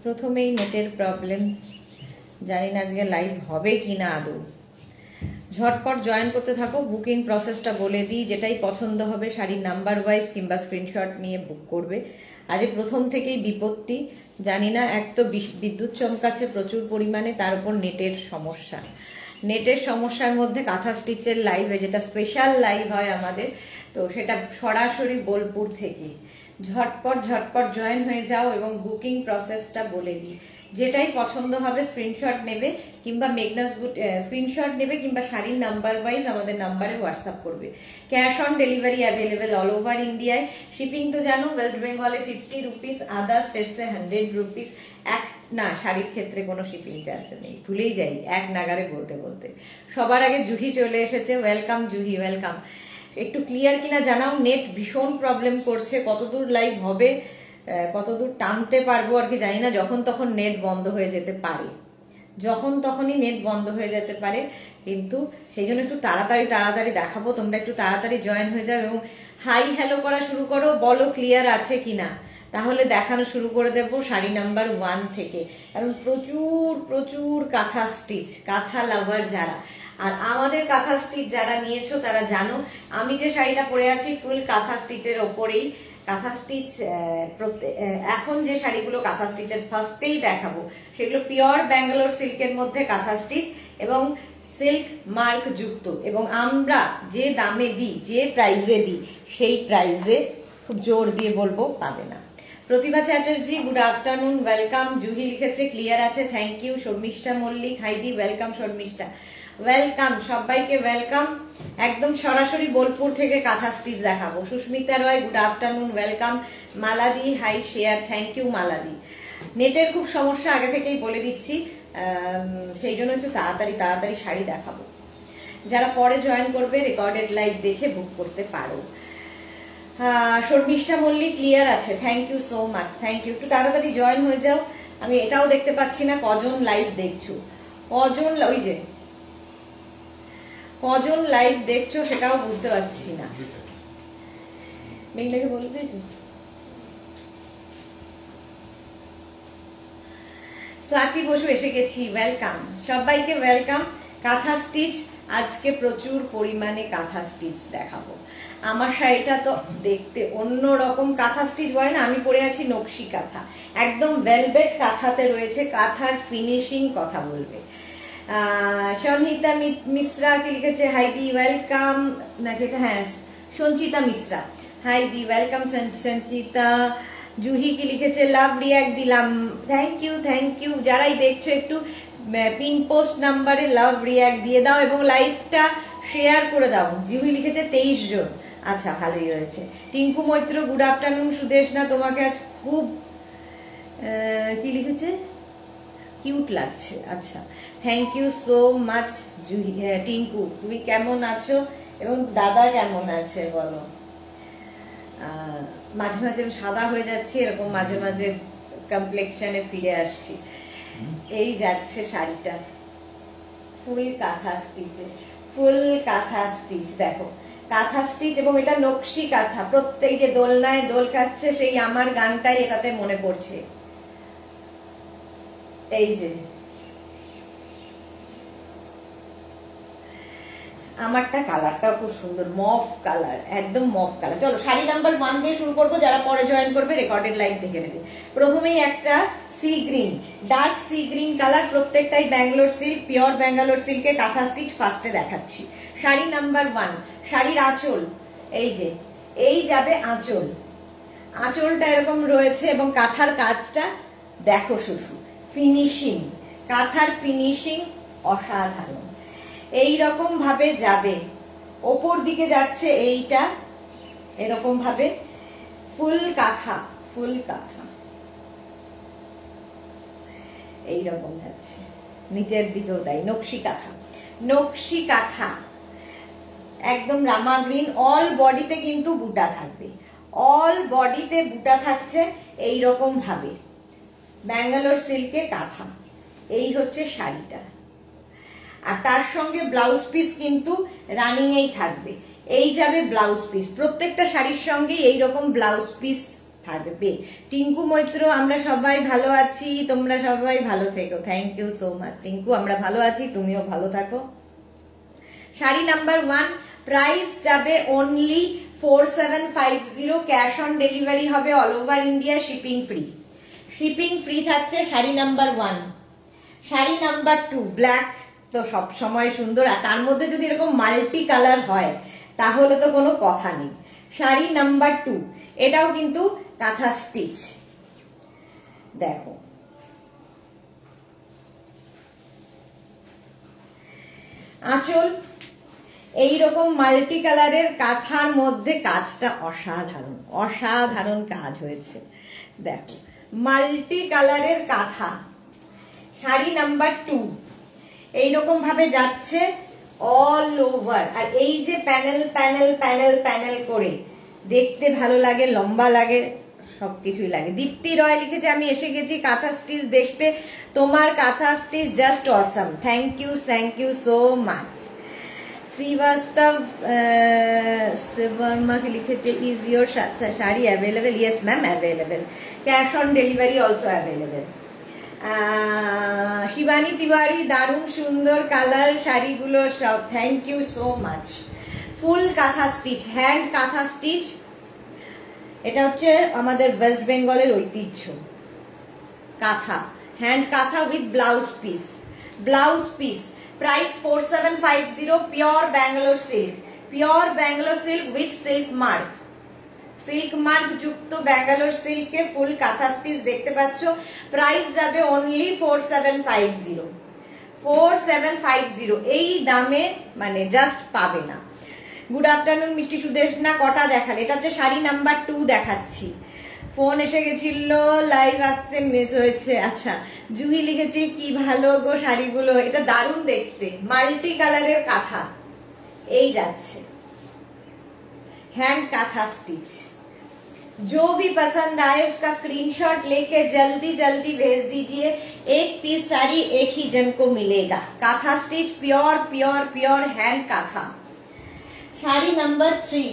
প্রথমেই নেটের প্রবলেম, জানি না আজকে লাইভ হবে কি না আদৌ। ঝটপট জয়েন করতে থাকো, বুকিং প্রসেসটা বলে দিই। যেটাই পছন্দ হবে শাড়ির নাম্বার ওয়াইজ কিংবা স্ক্রিনশট নিয়ে বুক করবে। আজ প্রথম থেকেই বিপত্তি, জানি না, এক তো বিদ্যুৎ চমকাচ্ছে প্রচুর পরিমাণে, তার উপর নেটের সমস্যা। নেটের সমস্যার মধ্যে কাঁথা স্টিচের লাইভে, যেটা স্পেশাল লাইভ হয় আমাদের, তো সেটা সরাসরি বোলপুর থেকে। ঝটপট ঝটপট জয়েন হয়ে যাও এবং বুকিং প্রসেসটা বলে দিই। যেটাই পছন্দ হবে স্ক্রিনশট নেবে কিংবা মেঘনাস বুট স্ক্রিনশট নেবে কিংবা শাড়ির নাম্বার ওয়াইজ আমাদের নাম্বারে হোয়াটসঅ্যাপ করবে। Cash on delivery available all over ইন্ডিয়ায়। শিপিং তো জানো, ওয়েস্ট বেঙ্গলে 50 রুপিস, আদার স্টেটসে 100 রুপিস। না, শাড়ির ক্ষেত্রে কোনো শিপিং চার্জ নেই, ভুলেই যাই এক নাগারে বলতে বলতে। সবার আগে জুহি চলে এসেছে, ওয়েলকাম জুহি, ওয়েলকাম। একটু ক্লিয়ার কিনা জানাও, নেট ভীষণ প্রবলেম করছে, কতদূর লাইভ হবে, কতদূর টানতে পারবো আর কি জানি না। যখন তখন নেট বন্ধ হয়ে যেতে পারে, যখন তখনই নেট বন্ধ হয়ে যেতে পারে, কিন্তু সেই জন্য একটু তাড়াতাড়ি তাড়াতাড়ি দেখাবো। তোমরা একটু তাড়াতাড়ি জয়েন হয়ে যাও এবং হাই হ্যালো করা শুরু করো, বলো ক্লিয়ার আছে কিনা, তাহলে দেখানো শুরু করে দেবো শাড়ি নাম্বার 1 থেকে। কারণ প্রচুর প্রচুর কাঁথা স্টিচ, কাঁথা লাভার যারা, আর আমাদের কাঁথা স্টিচ যারা নিয়েছো তারা জানো আমি যে শাড়িটা পরে আছি ফুল কাঁথা স্টিচের ওপরেই। কাঁথা স্টিচ এখন যে শাড়িগুলো কাঁথা স্টিচের ফার্স্টেই দেখাবো সেগুলো পিওর ব্যাঙ্গালোর সিল্কের মধ্যে কাঁথা স্টিচ এবং সিল্ক মার্ক যুক্ত, এবং আমরা যে দামে দিই, যে প্রাইজে দিই, সেই প্রাইজে খুব জোর দিয়ে বলবো পাবে না। Pratibha Chatterjee good afternoon, welcome. Juhi লিখেছে ক্লিয়ার আছে, থ্যাংক ইউ। শর্মিষ্ঠা মল্লিক, হাইদি ওয়েলকাম। শর্মিষ্ঠা ওয়েলকাম, সবাইকে ওয়েলকাম। একদম সরাসরি বোলপুর থেকে কাঁথা স্টিচ দেখাবো। Susmita Roy good afternoon, welcome. মালাদি হাই শেয়ার, থ্যাংক ইউ মালাদি। নেটের খুব সমস্যা আগে থেকেই বলে দিচ্ছি, সেই জন্য একটু তাড়াতাড়ি তাড়াতাড়ি শাড়ি দেখাবো। যারা পরে জয়েন করবে রেকর্ডেড লাইভ দেখে বুক করতে পারো। শর্মিষ্ঠা মল্লিক ক্লিয়ার আছে, thank you so much, thank you. একটু তাড়াতাড়ি জয়েন হয়ে যাও। আমি এটাও দেখতে পাচ্ছি না কজন লাইভ দেখছো, কজন, ওই যে কজন লাইভ দেখছো সেটাও বুঝতে পারছি না। মেঘনাকে বলে দিয়েছো? স্বাতি বসু এসে গেছি, ওয়েলকাম সবাইকে, ওয়েলকাম। কাঁথা স্টিচ আজকে প্রচুর পরিমাণে কাঁথা স্টিচ দেখাবো। আমার শাড়িটা তো দেখতে অন্যরকম কাঁথা স্টিচ বলে না, আমি পরে আছি নকশি কাঁথা, একদম ভেলভেট কাঁথাতে রয়েছে, কাঁথার ফিনিশিং কথা বলবে। সঞ্চিতা মিশ্রা কি লিখেছে, হাইদি ওয়েলকাম, নাকি এটা, হ্যাঁ সঞ্চিতা মিশ্রা, হাইদি ওয়েলকাম সঞ্চিতা। জুহি কি লিখেছে, লাভ রিয়াক্ট দিলাম, থ্যাংক ইউ থ্যাংক ইউ। যারাই দেখছো একটু পিন পোস্ট নাম্বারে লাভ রিয়াক্ট দিয়ে দাও এবং লাইভটা শেয়ার করে দাও। জুহি লিখেছে 23 জন, আচ্ছা ভালোই রয়েছে। Tinku Maitra good afternoon. সুদেশনা তোমাকে আজ খুব কি লিখেছে, কিউট লাগছে, আচ্ছা thank you so much Juhi. Tinku তুমি কেমন আছো এবং দাদা কেমন আছে বলো। মাঝে মাঝে সাদা হয়ে যাচ্ছি, এরকম মাঝে মাঝে কমপ্লেক্সনে ফিরে আসছি। এই যাচ্ছে শাড়িটা ফুল কাঁথা স্টিচে, ফুল কাঁথা স্টিচ, দেখো কাঁথা স্টিচ এবং এটা নকশি কাঁথা। প্রত্যেক যে দোলনায় দোল খাচ্ছে সেই আমার গানটাই এটাতে মনে পড়ছে। এই যে আমারটা কালারটাও খুব সুন্দর, মফ কালার, একদম মফ কালার। চলো শাড়ি নাম্বার 1 দিয়ে শুরু করবো, যারা পরে জয়েন করবে রেকর্ডেড লাইভ দেখে নেবে। প্রথমেই একটা sea green, dark sea green colour, প্রত্যেকটাই ব্যাঙ্গালোর সিল্ক, পিওর ব্যাঙ্গালোর সিল্কে কাঁথা স্টিচ ফার্স্টে দেখাচ্ছি। শাড়ি নাম্বার 1, শাড়ির আঁচল, এই যে এই যাবে আঁচল, আঁচলটা এরকম রয়েছে এবং কাঁথার কাজটা দেখো শুধু, ফিনিশিং, কাঁথার ফিনিশিং অসাধারণ। এই রকম ভাবে যাবে, ওপর দিকে যাচ্ছে এইটা এরকম ভাবে, ফুল কাঁথা, ফুল কাঁথা এইরকম যাচ্ছে, নিচের দিকেও তাই, নকশি কাঁথা, নকশি কাঁথা একদম রামা গ্রিন। অল বডিতে কিন্তু বুটা থাকবে, অল বডিতে বুটা থাকছে এইরকম ভাবে, ব্যাঙ্গালোর সিল্কে কাঁথা। এই হচ্ছে শাড়িটা, আর তার সঙ্গে ব্লাউজ পিস কিন্তু রানিং এই থাকবে। এই যাবে ব্লাউজ পিস, প্রত্যেকটা শাড়ির সঙ্গে এইরকম ব্লাউজ পিস থাকবে। টিঙ্কু মৈত্র, আমরা সবাই ভালো আছি, তোমরা সবাই ভালো থেকো। Thank you so much Tinku, আমরা ভালো আছি, তুমিও ভালো থাকো। শাড়ি নাম্বার 1, প্রাইস যাবে অনলি 4750, ক্যাশ অন ডেলিভারি হবে all over India, shipping free. Shipping free থাকছে sari number 1। Sari number 2, black তো সব সময় সুন্দর, আর তার মধ্যে যদি এরকম মাল্টি কালার হয় তাহলে তো কোনো কথা নেই। শাড়ি নাম্বার 2, এটাও কিন্তু কাঁথা স্টিচ। দেখো আঁচল এইরকম মাল্টি কালারের কাঁথার মধ্যে কাজটা অসাধারণ, অসাধারণ কাজ হয়েছে। দেখো মাল্টি কালারের কাঁথা, শাড়ি নাম্বার 2 এইরকম ভাবে যাচ্ছে অল ওভার। আর এই যে প্যানেল প্যানেল প্যানেল প্যানেল করে দেখতে ভালো লাগে, লম্বা লাগে, সবকিছুই লাগে। দীপ্তি রয় লিখেছে আমি এসে গেছি কাঁথা স্টিচ দেখতে, তোমার kantha stitch just awesome, thank you so much. Srivastava Verma কি লিখেছে, is your sari available? Yes ma'am, available, cash on delivery also available. Shivani Tiwari, দারুণ সুন্দর কালার শাড়িগুলো সব, thank you so much. Full kantha stitch, hand কাঁথা স্টিচ, এটা হচ্ছে আমাদের ওয়েস্ট বেঙ্গলের ঐতিহ্য। কাঁথা, হ্যান্ড কাঁথা with blouse piece, blouse piece, price 4750, pure Bangalore silk, pure Bangalore silk with silk mark, silk mark যুক্ত ব্যাঙ্গালোর সিল্কে ফুল কাঁথা স্টিচ দেখতে পাচ্ছ। প্রাইস যাবে অনলি 4750, 4750, এই দামে মানে জাস্ট পাবে না। গুড আফটারনুন মিষ্টি সুদেশনা, কটা দেখালে? এটা হচ্ছে শাড়ি নাম্বার 2 দেখাচ্ছি। ফোন এসে গেছিল, লাইভ আসতে মিস হয়েছে। আচ্ছা, জুহি লিখেছে কি ভালো গো শাড়িগুলো, এটা দারুণ দেখতে, মাল্টি কালারের কাঁথা, এই যাচ্ছে हैंड काथा स्टिच। जो भी पसंद आए उसका स्क्रीनशॉट लेके जल्दी जल्दी भेज दीजिए, एक पीस साड़ी एक ही जन को मिलेगा। Kantha stitch pure pure pure hand kantha. Sari number 3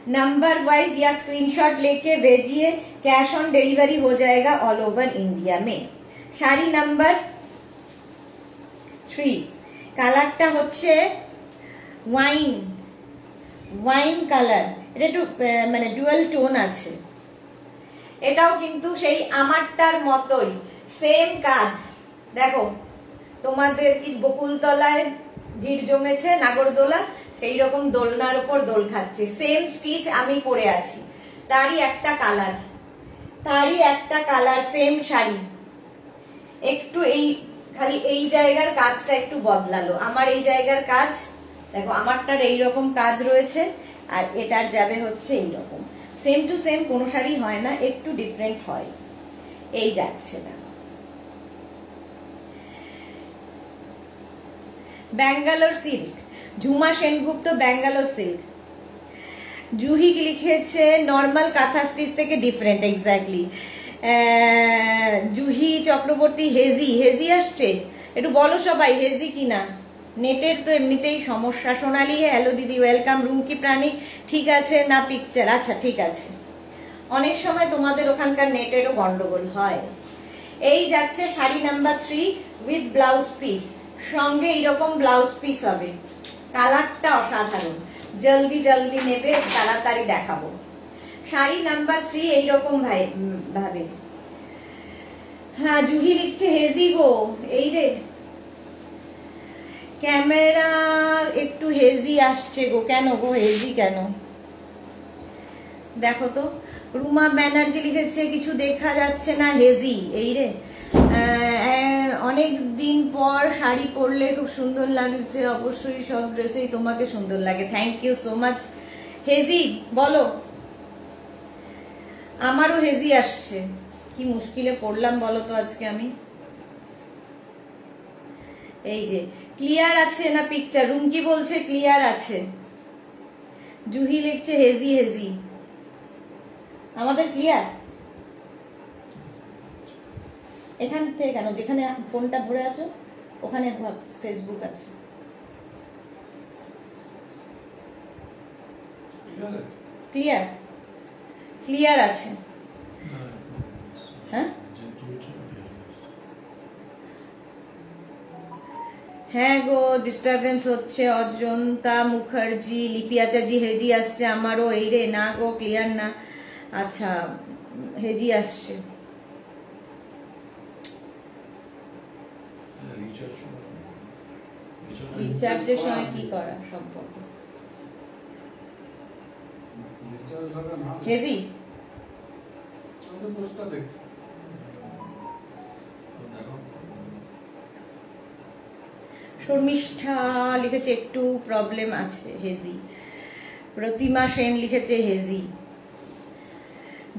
number wise या स्क्रीनशॉट लेके भेजिए, कैश ऑन डिलीवरी हो जाएगा ऑल ओवर इंडिया में। साड़ी नंबर 3 কালারটা হচ্ছে ওয়াইন কালার, এটা একটু মানে ডুয়াল টোন আছে। এটাও কিন্তু সেই আমারটার মতোই সেম কাজ। দেখো তোমাদের কি বকুলতলায় ভিড় জমেছে নাগরদোলা, সেই রকম দোলনার উপর দোল খাচ্ছে, সেম স্টিচ আমি পরে আছি, তারই একটা কালার সেম শাড়ি। একটু এই খালি এই জায়গার কাজটা একটু বদলালো, আমার এই জায়গার কাজ দেখো, আমারটার এইরকম কাজ রয়েছে আর এটার যাবে হচ্ছে এইরকম, সেম টু সেম কোনো শাড়ি হয় না, একটু ডিফারেন্ট হয়, এই যাচ্ছে না। Bangalore silk, Jhuma Sengupta, Bangalore silk. জুহি লিখেছে নর্মাল কাঁথা স্টিচ থেকে ডিফারেন্ট, এক্স্যাক্টলি। জুহি চক্রবর্তী, হেজি আসছে, একটু বলো সবাই হেজি কিনা, নেটের তো এমনিতেই সমস্যা। সোনালি, হ্যালো দিদি, ওয়েলকাম। রুমকি প্রাণী, ঠিক আছে না পিকচার? আচ্ছা ঠিক আছে, অনেক সময় তোমাদের ওখানকার নেটেরও গন্ডগোল হয়। এই যাচ্ছে sari number 3 with blouse piece, সঙ্গে এইরকম ব্লাউজ পিস হবে, কালারটা অসাধারণ, জলদি জলদি নেবে, তাড়াতাড়ি দেখাবো। শাড়ি নাম্বার 3 এইরকম ভাবে। হ্যাঁ জুহি লিখছে হেজি গো, এই রে ক্যামেরা একটু হেজি আসছে গো, কেন গো হেজি কেন? দেখো তো, রুমা ব্যানার্জি লিখেছে কিছু দেখা যাচ্ছে না, হেজি, এই রে। অনেক দিন পর শাড়ি পরলে খুব সুন্দর লাগছে, অবশ্যই সব ড্রেসেই তোমাকে সুন্দর লাগে, থ্যাংক ইউ সো মাচ। হেজি বলো, আমারও হেজি আসছে, কি মুশকিলে পড়লাম বলো তো আজকে আমি। এই যে ক্লিয়ার আছে না পিকচার? রুমকি বলছে ক্লিয়ার আছে, জুহি লিখছে হেজি, আমাদের ক্লিয়ার। এখান থেকে কেন, যেখানে ফোনটা ধরে আছো ওখানে ফেসবুক আছে, ক্লিয়ার। ক্লিয়ার আছে? হ্যাঁ হ্যাঁ গো, ডিস্টারবেন্স হচ্ছে। অজন্তা মুখার্জি, লিপি আচার্জি, হেজি আসছে আমারও। এই রে না গো, ক্লিয়ার না। আচ্ছা, হেজি আসছে। রিচার্জের সময় কি করা সম্পর্ক? হেজি শর্মিষ্ঠা লিখেছে একটু প্রবলেম আছে হেজি। প্রতিমা সেন লিখেছে হেজি।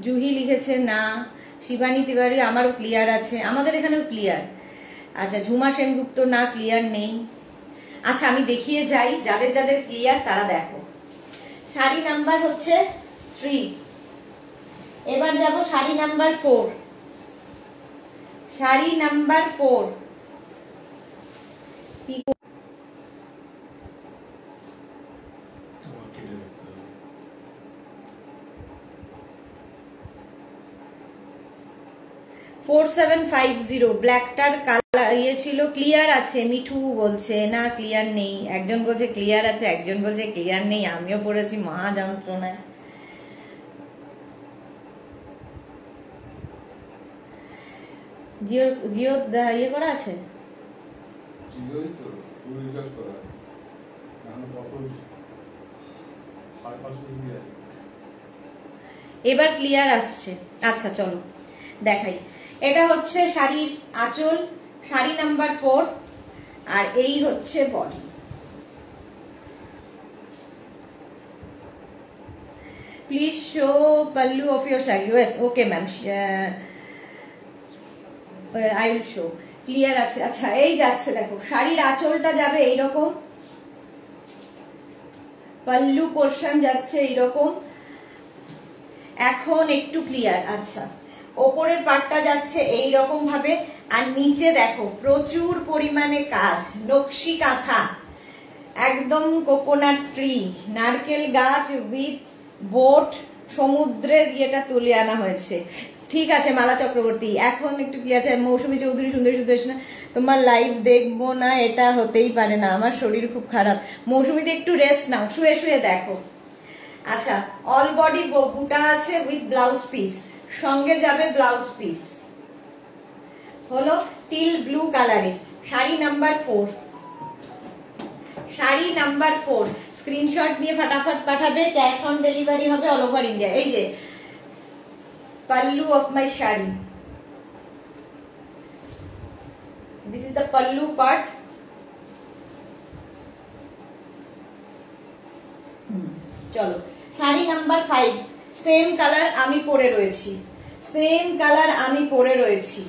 জুহি লিখেছে না। শিবানী তিওয়ারি আমারও ক্লিয়ার আছে, আমাদের এখানেও ক্লিয়ার। আচ্ছা, ঝুমা সেনগুপ্ত না, ক্লিয়ার নেই। আচ্ছা, আমি দেখিয়ে যাই যাদের যাদের ক্লিয়ার তারা দেখো। শাড়ি নাম্বার হচ্ছে 3। এবার যাব শাড়ি নাম্বার 4। শাড়ি নাম্বার 4 4750 ব্ল্যাকটার কালার ইয়ে ছিল। ক্লিয়ার আছে মিঠু বলছে না, ক্লিয়ার নেই। একজন বলছে ক্লিয়ার আছে, একজন বলছে ক্লিয়ার নেই। আমিও পড়েছি মহা যন্ত্রণায়। জিও জিও ইয়ে করা আছে। এবার ক্লিয়ার আসছে। আচ্ছা চলো দেখাই। এটা হচ্ছে শাড়ির আঁচল, শাড়ি নাম্বার 4, আর এই হচ্ছে body. Please show pallu of your sari. Yes, okay ma'am, I will show. Clear আছে। আচ্ছা, এই যাচ্ছে দেখো, শাড়ির আঁচলটা যাবে এইরকম, পাল্লু পোর্শন যাচ্ছে এইরকম। এখন একটু ক্লিয়ার। আচ্ছা, ওপরের পাটটা যাচ্ছে এইরকম ভাবে, আর নিচে দেখো প্রচুর পরিমাণে কাজ, নকশি কাঁথা, একদম কোকোনাট ট্রি, নারকেল গাছ উইথ বোট, সমুদ্রের ইয়েটা তুলে আনা হয়েছে। ঠিক আছে মালা চক্রবর্তী, এখন একটু ক্লিয়ার আছে। মৌসুমী চৌধুরী, সুন্দরী সুদর্শনা, তোমার লাইভ দেখবো না এটা হতেই পারে না, আমার শরীর খুব খারাপ। মৌসুমীতে একটু রেস্ট নাও, শুয়ে শুয়ে দেখো। আচ্ছা, অল বডি বুটা আছে উইথ ব্লাউজ পিস, সঙ্গে যাবে ব্লাউজ পিস, হলো টিল ব্লু কালারে। Sari number 4। Sari number 4 screenshot নিয়ে ফটাফট পাঠাবে, ক্যাশ অন ডেলিভারি হবে অল ওভার ইন্ডিয়া। এই যে pallu of my shari, this is the pallu part. চলো, শাড়ি নাম্বার 5, সেম কালার আমি পরে রয়েছি, সেম কালার আমি পরে রয়েছি।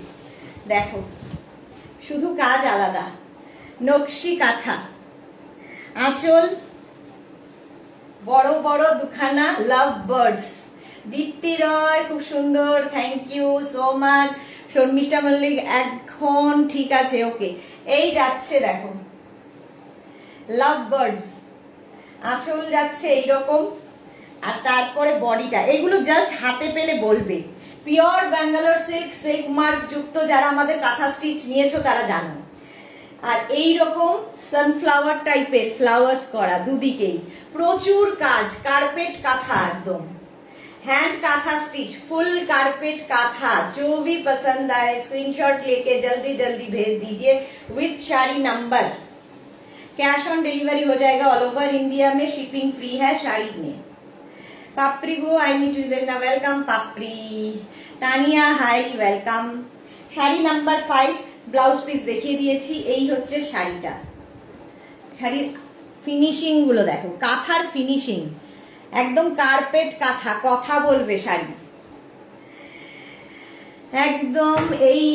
দেখো শুধু কাজ আলাদা, নকশি কাঁথা, আঁচল বড় বড় দুখানা লাভ বার্ডস। দীপ্তি রয় খুব সুন্দর, thank you so much. Sharmistha Mallick এখন ঠিক আছে, ওকে। এই যাচ্ছে দেখো লাভ বার্ডস, আঁচল যাচ্ছে এইরকম, আর তারপরে বডিটা। এগুলো জাস্ট হাতে পেলে বলবে। Pure Bangalore silk, silk mark যুক্ত যারা আমাদের কাঁথা স্টিচ নিয়েছো তারা জানো। আর এইরকম সানফ্লাওয়ার টাইপের ফ্লাওয়ার্স করা দুদিকেই, প্রচুর কাজ, কার্পেট কাঁথা, একদম हैंड काथा स्टिच, फुल कारपेट काथा। जो भी पसंद आए स्क्रीनशॉट लेके जल्दी जल्दी भेज दीजिए with sari number. Cash on delivery हो जाएगा ऑल ओवर इंडिया में, शिपिंग फ्री है साड़ी में। पापड़ी गो आई मीट यू देना, welcome Papri. Tania hi, welcome. Sari number 5 blouse piece দেখিয়ে দিয়েছি। এই হচ্ছে শাড়িটা, শাড়ির ফিনিশিং গুলো দেখো, কাঁথার ফিনিশিং একদম কার্পেট কাঁথা, কথা বলবে শাড়ি একদম। এই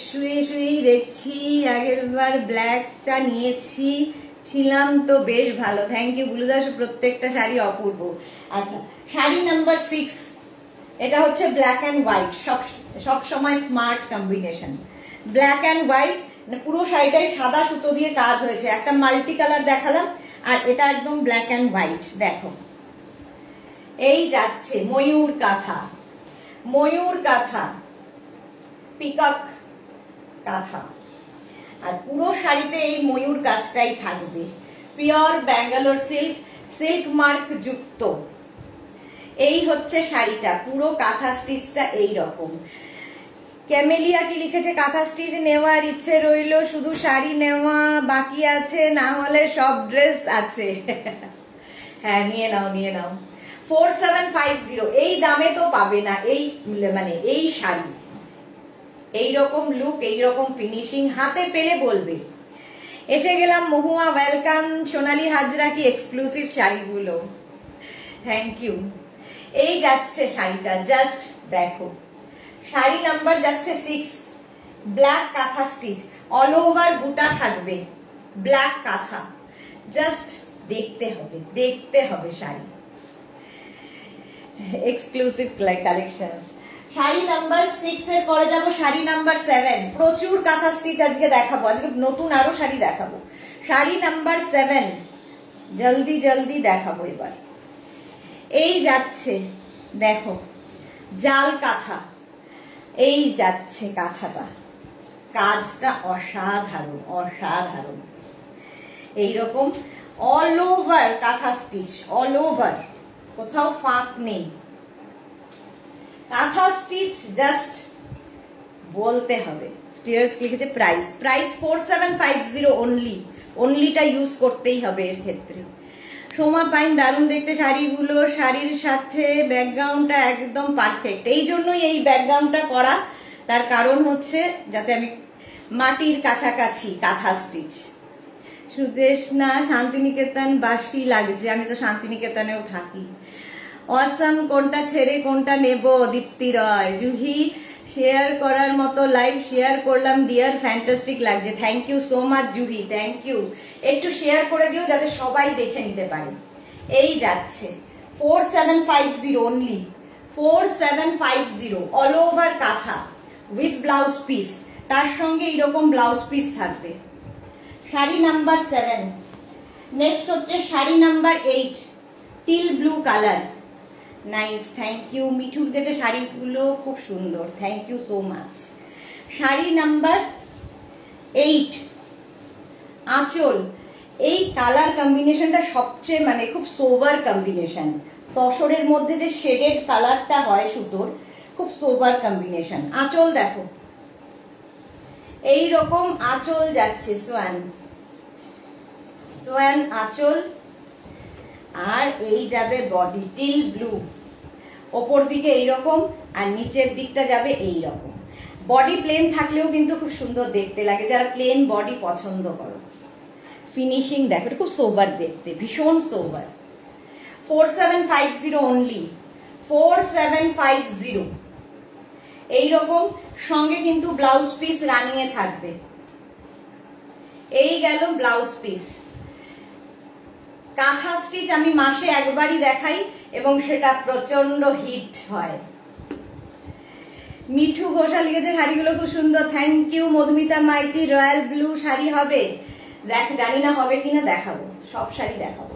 শুয়ে শুয়েই দেখছি, আগের বার ব্ল্যাকটা নিয়েছি ছিলাম তো বেশ ভালো, থ্যাংক ইউ বুলুদাস, প্রত্যেকটা শাড়ি অপূর্ব। আচ্ছা, শাড়ি নাম্বার 6, এটা হচ্ছে ব্ল্যাক অ্যান্ড হোয়াইট, সব সময় smart combination. Black and white, পুরো শাড়িটাই সাদা সুতো দিয়ে কাজ হয়েছে। একটা মাল্টি কালার দেখালাম, আর এটা একদম ব্ল্যাক অ্যান্ড হোয়াইট। দেখো এই যাচ্ছে ময়ূর কাঁথা, ময়ূর কাঁথা, পিকক কাঁথা। আর পুরো শাড়িতে এই ময়ূর কাজটাই থাকবে। Pure Bangalore silk, silk mark যুক্ত। এই হচ্ছে শাড়িটা, পুরো কাঁথা স্টিচটা এই রকম। ক্যামেলিয়া কি লিখেছে, কাঁথা স্টিচ নেওয়ার ইচ্ছে রইল, শুধু শাড়ি নেওয়া বাকি আছে, না হলে সব ড্রেস আছে। হ্যাঁ নিয়ে নাও, নিয়ে নাও। 4750, এই দামে তো পাবে না। এই মানে এই শাড়ি, এইরকম লুক, এইরকম ফিনিশিং হাতে পেলে বলবে। এসে গেলাম মহুয়া, ওয়েলকাম। সোনালী হাজরা, কি এক্সক্লুসিভ শাড়িগুলো, থ্যাংক ইউ। এই যাচ্ছে শাড়িটা, জাস্ট দেখো। শাড়ি নাম্বার যাচ্ছে 6, ব্ল্যাক কাঁথা স্টিচ, অল ওভার বুটা থাকবে, ব্ল্যাক কাঁথা। জাস্ট দেখতে হবে, দেখতে হবে sari, exclusive collection. Sari number 6 এর পরে যাব শাড়ি নাম্বার 7। প্রচুর কাঁথা স্টিচ আজকে দেখাবো, আজকে নতুন আরো শাড়ি দেখাবো। শাড়ি নাম্বার 7 জলদি জলদি দেখাবো এবার। এই যাচ্ছে দেখো, জাল কাঁথা। এই যাচ্ছে কাঁথাটা, কাজটা অসাধারণ, অসাধারণ। এইরকম অল ওভার কাঁথা স্টিচ, অল ওভার, কোথাও ফাঁক নেই। কাঁথা স্টিচ জাস্ট বলতে হবে। স্টিয়ার্স লিখেছে প্রাইস, প্রাইস 4750 অনলি, অনলিটা ইউজ করতেই হবে এর ক্ষেত্রে। সোমা পাইন, দারুণ দেখতে শাড়িগুলো, শাড়ির সাথে ব্যাকগ্রাউন্ডটা একদম পারফেক্ট। এই জন্যই এই ব্যাকগ্রাউন্ডটা করা, তার কারণ হচ্ছে যাতে আমি মাটির কাছাকাছি কাঁথা স্টিচ। সুদেশ না, শান্তিনিকেতন বাসি লাগছে, আমি তো শান্তিনিকেতনেও থাকি। অসাম, কোনটা ছেড়ে কোনটা নেব, দীপ্তি রয়। জুহি, শেয়ার করার মতো লাইভ শেয়ার করলাম ডিয়ার, ফ্যান্টাস্টিক লাগছে, thank you so much Juhi, thank you. একটু শেয়ার করে দিও যাতে সবাই দেখে নিতে পারে। এই যাচ্ছে 4750 অনলি, 4750, অল ওভার কাঁথা উইথ ব্লাউজ পিস, তার সঙ্গে এইরকম ব্লাউজ পিস থাকবে। শাড়ি নাম্বার 7। নেক্সট হচ্ছে sari number 8, teal blue colour, nice, thank you. মিঠুর কাছে শাড়িগুলো খুব সুন্দর, thank you so much. Sari number 8, আঁচল। এই কালার কম্বিনেশনটা সবচেয়ে মানে খুব সোবার কম্বিনেশন। তসরের মধ্যে যে শেডেড কালারটা হয় সুতোর, খুব সোবার কম্বিনেশন। আঁচল দেখো, এই রকম আঁচল যাচ্ছে, সোয়ান, সোয়ান আঁচল। আর এই যাবে বডি, টিল ব্লু, ওপর দিকে এইরকম আর নিচের দিকটা যাবে এইরকম। বডি প্লেন থাকলেও কিন্তু খুব সুন্দর দেখতে লাগে, যারা প্লেন বডি পছন্দ করো। ফিনিশিং দেখো, এটা খুব সোবার দেখতে, ভীষণ সোবার। 4750 অনলি, 4750। এইরকম সঙ্গে কিন্তু ব্লাউজ পিস রানিং এ থাকবে। এই গেল ব্লাউজ পিস। কাঁথা স্টিচ আমি মাসে একবারই দেখাই এবং সেটা প্রচন্ড হিট হয়। মিঠু ঘোষা লিখেছে শাড়িগুলো খুব সুন্দর, thank you. Madhumita Maity, royal blue sari হবে, দেখ জানি না হবে কিনা, দেখাবো, সব শাড়ি দেখাবো।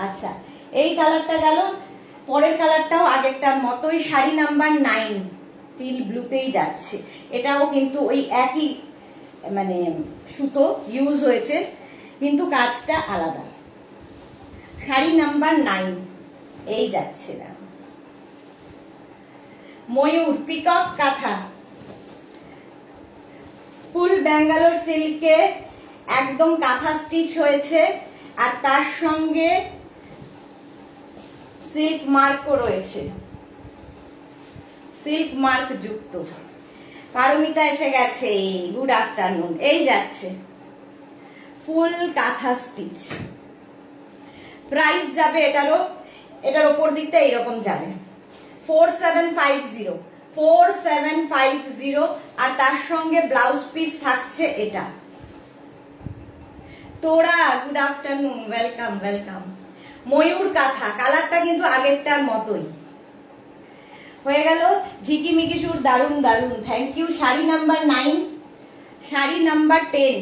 আচ্ছা, এই কালারটা গেল, পরের কালারটাও আগেরটার মতোই, শাড়ি নাম্বার 9, টিল ব্লুতেই যাচ্ছে। এটাও কিন্তু ওই একই মানে সুতো ইউজ হয়েছে, কিন্তু কাজটা আলাদা। শাড়ি নাম্বার 9 এই যাচ্ছে, দেখো ময়ূর, পিকক কাঁথা, ফুল ব্যাঙ্গালোর সিল্কে একদম কাঁথা স্টিচ হয়েছে, আর তার সঙ্গে সিল্ক মার্কও রয়েছে, সিল্ক মার্ক যুক্ত। পারমিতা এসে গেছে, গুড আফটারনুন। এই যাচ্ছে ফুল কাঁথা স্টিচ। প্রাইস যাবে এটারও, এটার ওপর দিকটা এইরকম যাবে 4750, 4750, আর তার সঙ্গে ব্লাউজ পিস থাকছে এটা। তোরা, গুড আফটারনুন, ওয়েলকাম ওয়েলকাম। ময়ূর কাঁথা, কালারটা কিন্তু আগেরটার মতোই হয়ে গেল। ঝিকিমিকি সুর, দারুন দারুন, thank you. Sari number 9, sari number 10,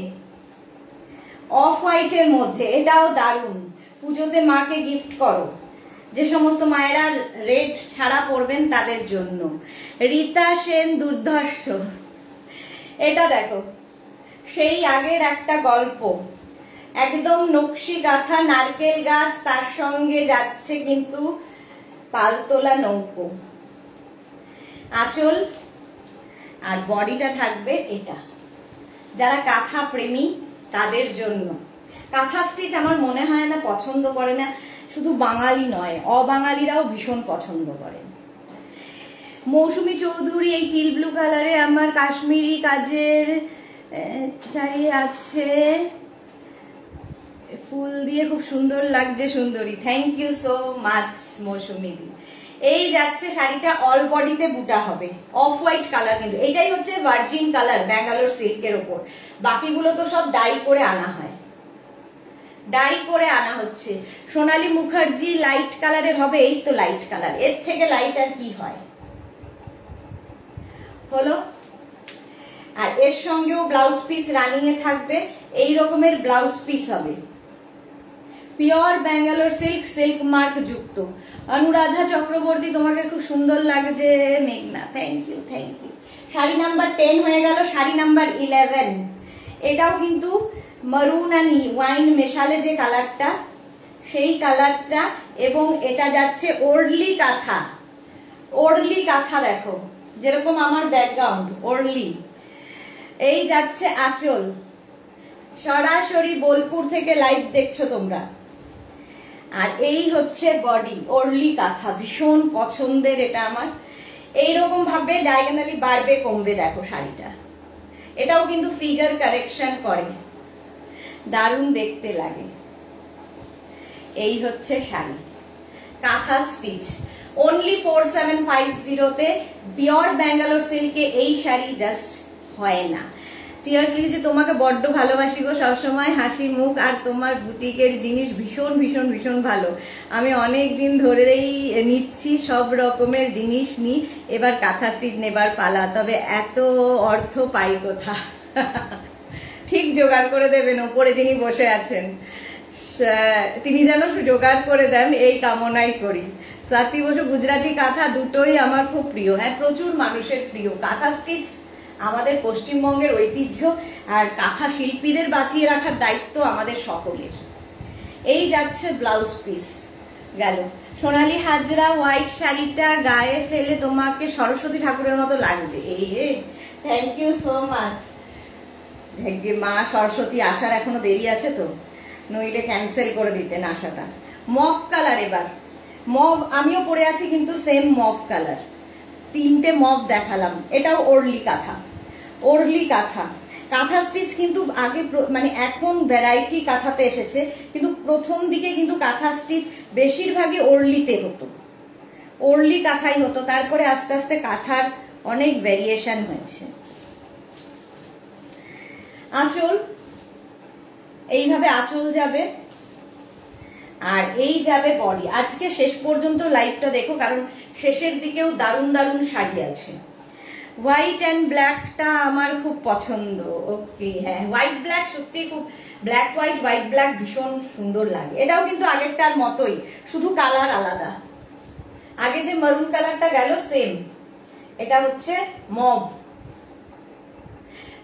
off হোয়াইটের মধ্যে, এটাও দারুন, পুজোতে মাকে গিফট করো। যে সমস্ত মায়েরা রেড ছাড়া পরবেন তাদের জন্য। রীতা সেন দুর্ধর্ষ, এটা দেখো সেই আগের একটা গল্প, একদম নকশি কাঁথা, নারকেল গাছ, তার সঙ্গে যাচ্ছে কিন্তু পালতোলা নৌকো, আঁচল আর বডিটা থাকবে এটা। যারা কাঁথা প্রেমী তাদের জন্য। কাঁথা স্টিচ আমার মনে হয় না পছন্দ করে না শুধু বাঙালি নয়, অবাঙালিরাও ভীষণ পছন্দ করেন। মৌসুমী চৌধুরী, এই টিল ব্লু কালারে আমার কাশ্মীরি কাজের শাড়ি আছে, ফুল দিয়ে খুব সুন্দর লাগছে সুন্দরী, থ্যাংক ইউ সো মাচ মৌসুমী দি। এই যাচ্ছে শাড়িটা, অল বডিতে বুটা হবে, অফ হোয়াইট কালার, কিন্তু এটাই হচ্ছে ভার্জিন কালার ব্যাঙ্গালোর সিল্কের ওপর। বাকিগুলো তো সব ডাই করে আনা হয়, ডাই করে আনা হচ্ছে। সোনালী মুখার্জি লাইট কালারের হবে, এই তো লাইট কালার, এর থেকে লাইট আর কি হয় হলো। আর এর সঙ্গেও ব্লাউজ পিস রানিং এ থাকবে, এই রকমের ব্লাউজ পিস হবে, pure Bangalore silk, silk mark যুক্ত। অনুরাধা চক্রবর্তী, তোমাকে খুব সুন্দর লাগছে মেঘনা, thank you thank you. Sari number 10 হয়ে গেল, শাড়ি নাম্বার 11। এটাও কিন্তু মারুন আর ওয়াইন মেশালে যে কালারটা, সেই কালারটা, এবং এটা যাচ্ছে ওরলি কাঁথা। ওরলি কাঁথা দেখো, যেরকম আমার ব্যাকগ্রাউন্ড ওরলি। এই যাচ্ছে আঁচল, সরাসরি বোলপুর থেকে লাইভ দেখছো তোমরা। আর এই হচ্ছে বডি, ওরলি কাঁথা, ভীষণ পছন্দের এটা আমার। এইরকম ভাবে ডায়াগোনালি বাড়বে কমবে দেখো শাড়িটা। এটাও কিন্তু ফিগার কারেকশন করে, দারুণ দেখতে লাগে। এই হচ্ছে শাড়ি, কাঁথা স্টিচ, অনলি 4750 তে, পিওর ব্যাঙ্গালোর সিল্কে এই শাড়ি জাস্ট হয় না। টিয়ার্স লিখেছে, তোমাকে বড্ড ভালোবাসি গো, সবসময় হাসি মুখ, আর তোমার বুটিকের জিনিস ভীষণ ভীষণ ভীষণ ভালো। আমি অনেক দিন ধরেই নিচ্ছি, সব রকমের জিনিস নি, এবার কাঁথা স্টিচ নেবার পালা, তবে এত অর্থ পাই কোথা। ঠিক জোগাড় করে দেবেন, ওপরে যিনি বসে আছেন তিনি যেন জোগাড় করে দেন, এই কামনাই করি। স্বাতি বসু, গুজরাটি কাঁথা দুটোই আমার খুব প্রিয়। হ্যাঁ, প্রচুর মানুষের প্রিয়। কাঁথা স্টিচ আমাদের পশ্চিমবঙ্গের ঐতিহ্য, আর কাঁথা শিল্পীদের বাঁচিয়ে রাখার দায়িত্ব আমাদের সকলের। এই যাচ্ছে ব্লাউজ পিস গেল। সোনালী হাজরা, হোয়াইট শাড়িটা গায়ে ফেলে তোমাকে সরস্বতী ঠাকুরের মতো লাগছে। এই রে, থ্যাংক ইউ সো মাচ। মা সরস্বতী আসার এখনো দেরি আছে তো, নইলে ক্যান্সেল করে দিতেন আসাটা। মফ কালার, এবার মফ আমিও পরে আছি কিন্তু সেম মফ কালার, 3টে মফ দেখালাম। এটাও ওরলি কাঁথা, ওরলি কাঁথা। কাঁথা স্টিচ কিন্তু আগে মানে এখন ভ্যারাইটি কাঁথাতে এসেছে, কিন্তু প্রথম দিকে কিন্তু কাঁথা স্টিচ বেশিরভাগই ওরলিতে হতো, ওরলি কাঁথাই হতো। তারপরে আস্তে আস্তে কাঁথার অনেক ভ্যারিয়েশন হয়েছে। আঁচল, এইভাবে আঁচল যাবে, আর এই যাবে বডি। আজকে শেষ পর্যন্ত লাইভটা দেখো, কারণ শেষের দিকেও দারুণ দারুণ শাড়ি আছে। হোয়াইট অ্যান্ড ব্ল্যাকটা আমার খুব পছন্দ। ওকে, হ্যাঁ, হোয়াইট ব্ল্যাক সত্যি খুব, ব্ল্যাক হোয়াইট, হোয়াইট ব্ল্যাক ভীষণ সুন্দর লাগে। এটাও কিন্তু আগেরটার মতোই, শুধু কালার আলাদা। আগে যে মারুন কালারটা গেল সেম, এটা হচ্ছে মভ।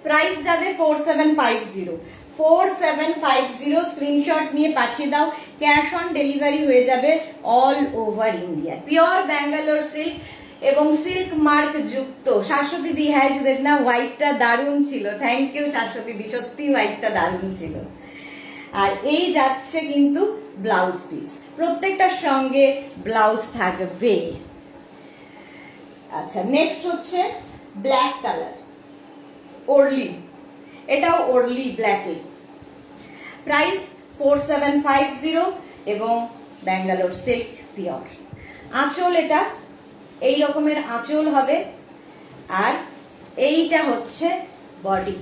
প্রাইস যাবে 4750, 4750। স্ক্রিনশট নিয়ে পাঠিয়ে দাও, ক্যাশ অন ডেলিভারি হয়ে যাবে all over India. Pure Bangalore silk এবং সিল্ক মার্ক যুক্ত। শাশ্বতী দি, হ্যাঁ সুদেশ না, হোয়াইটটা দারুণ ছিল, থ্যাংক ইউ শাশ্বতী দি, সত্যি হোয়াইটটা দারুণ ছিল। আর এই যাচ্ছে কিন্তু ব্লাউজ পিস, প্রত্যেকটার সঙ্গে ব্লাউজ থাকবে। আচ্ছা, নেক্সট হচ্ছে ব্ল্যাক কালার, ওরলি, এটাও ওরলি ব্ল্যাকে। প্রাইস 4750 এবং ব্যাঙ্গালোর সিল্ক পিওর। আঁচল, এটা এই রকমের আঁচল হবে, আর এইটা হচ্ছে বডি।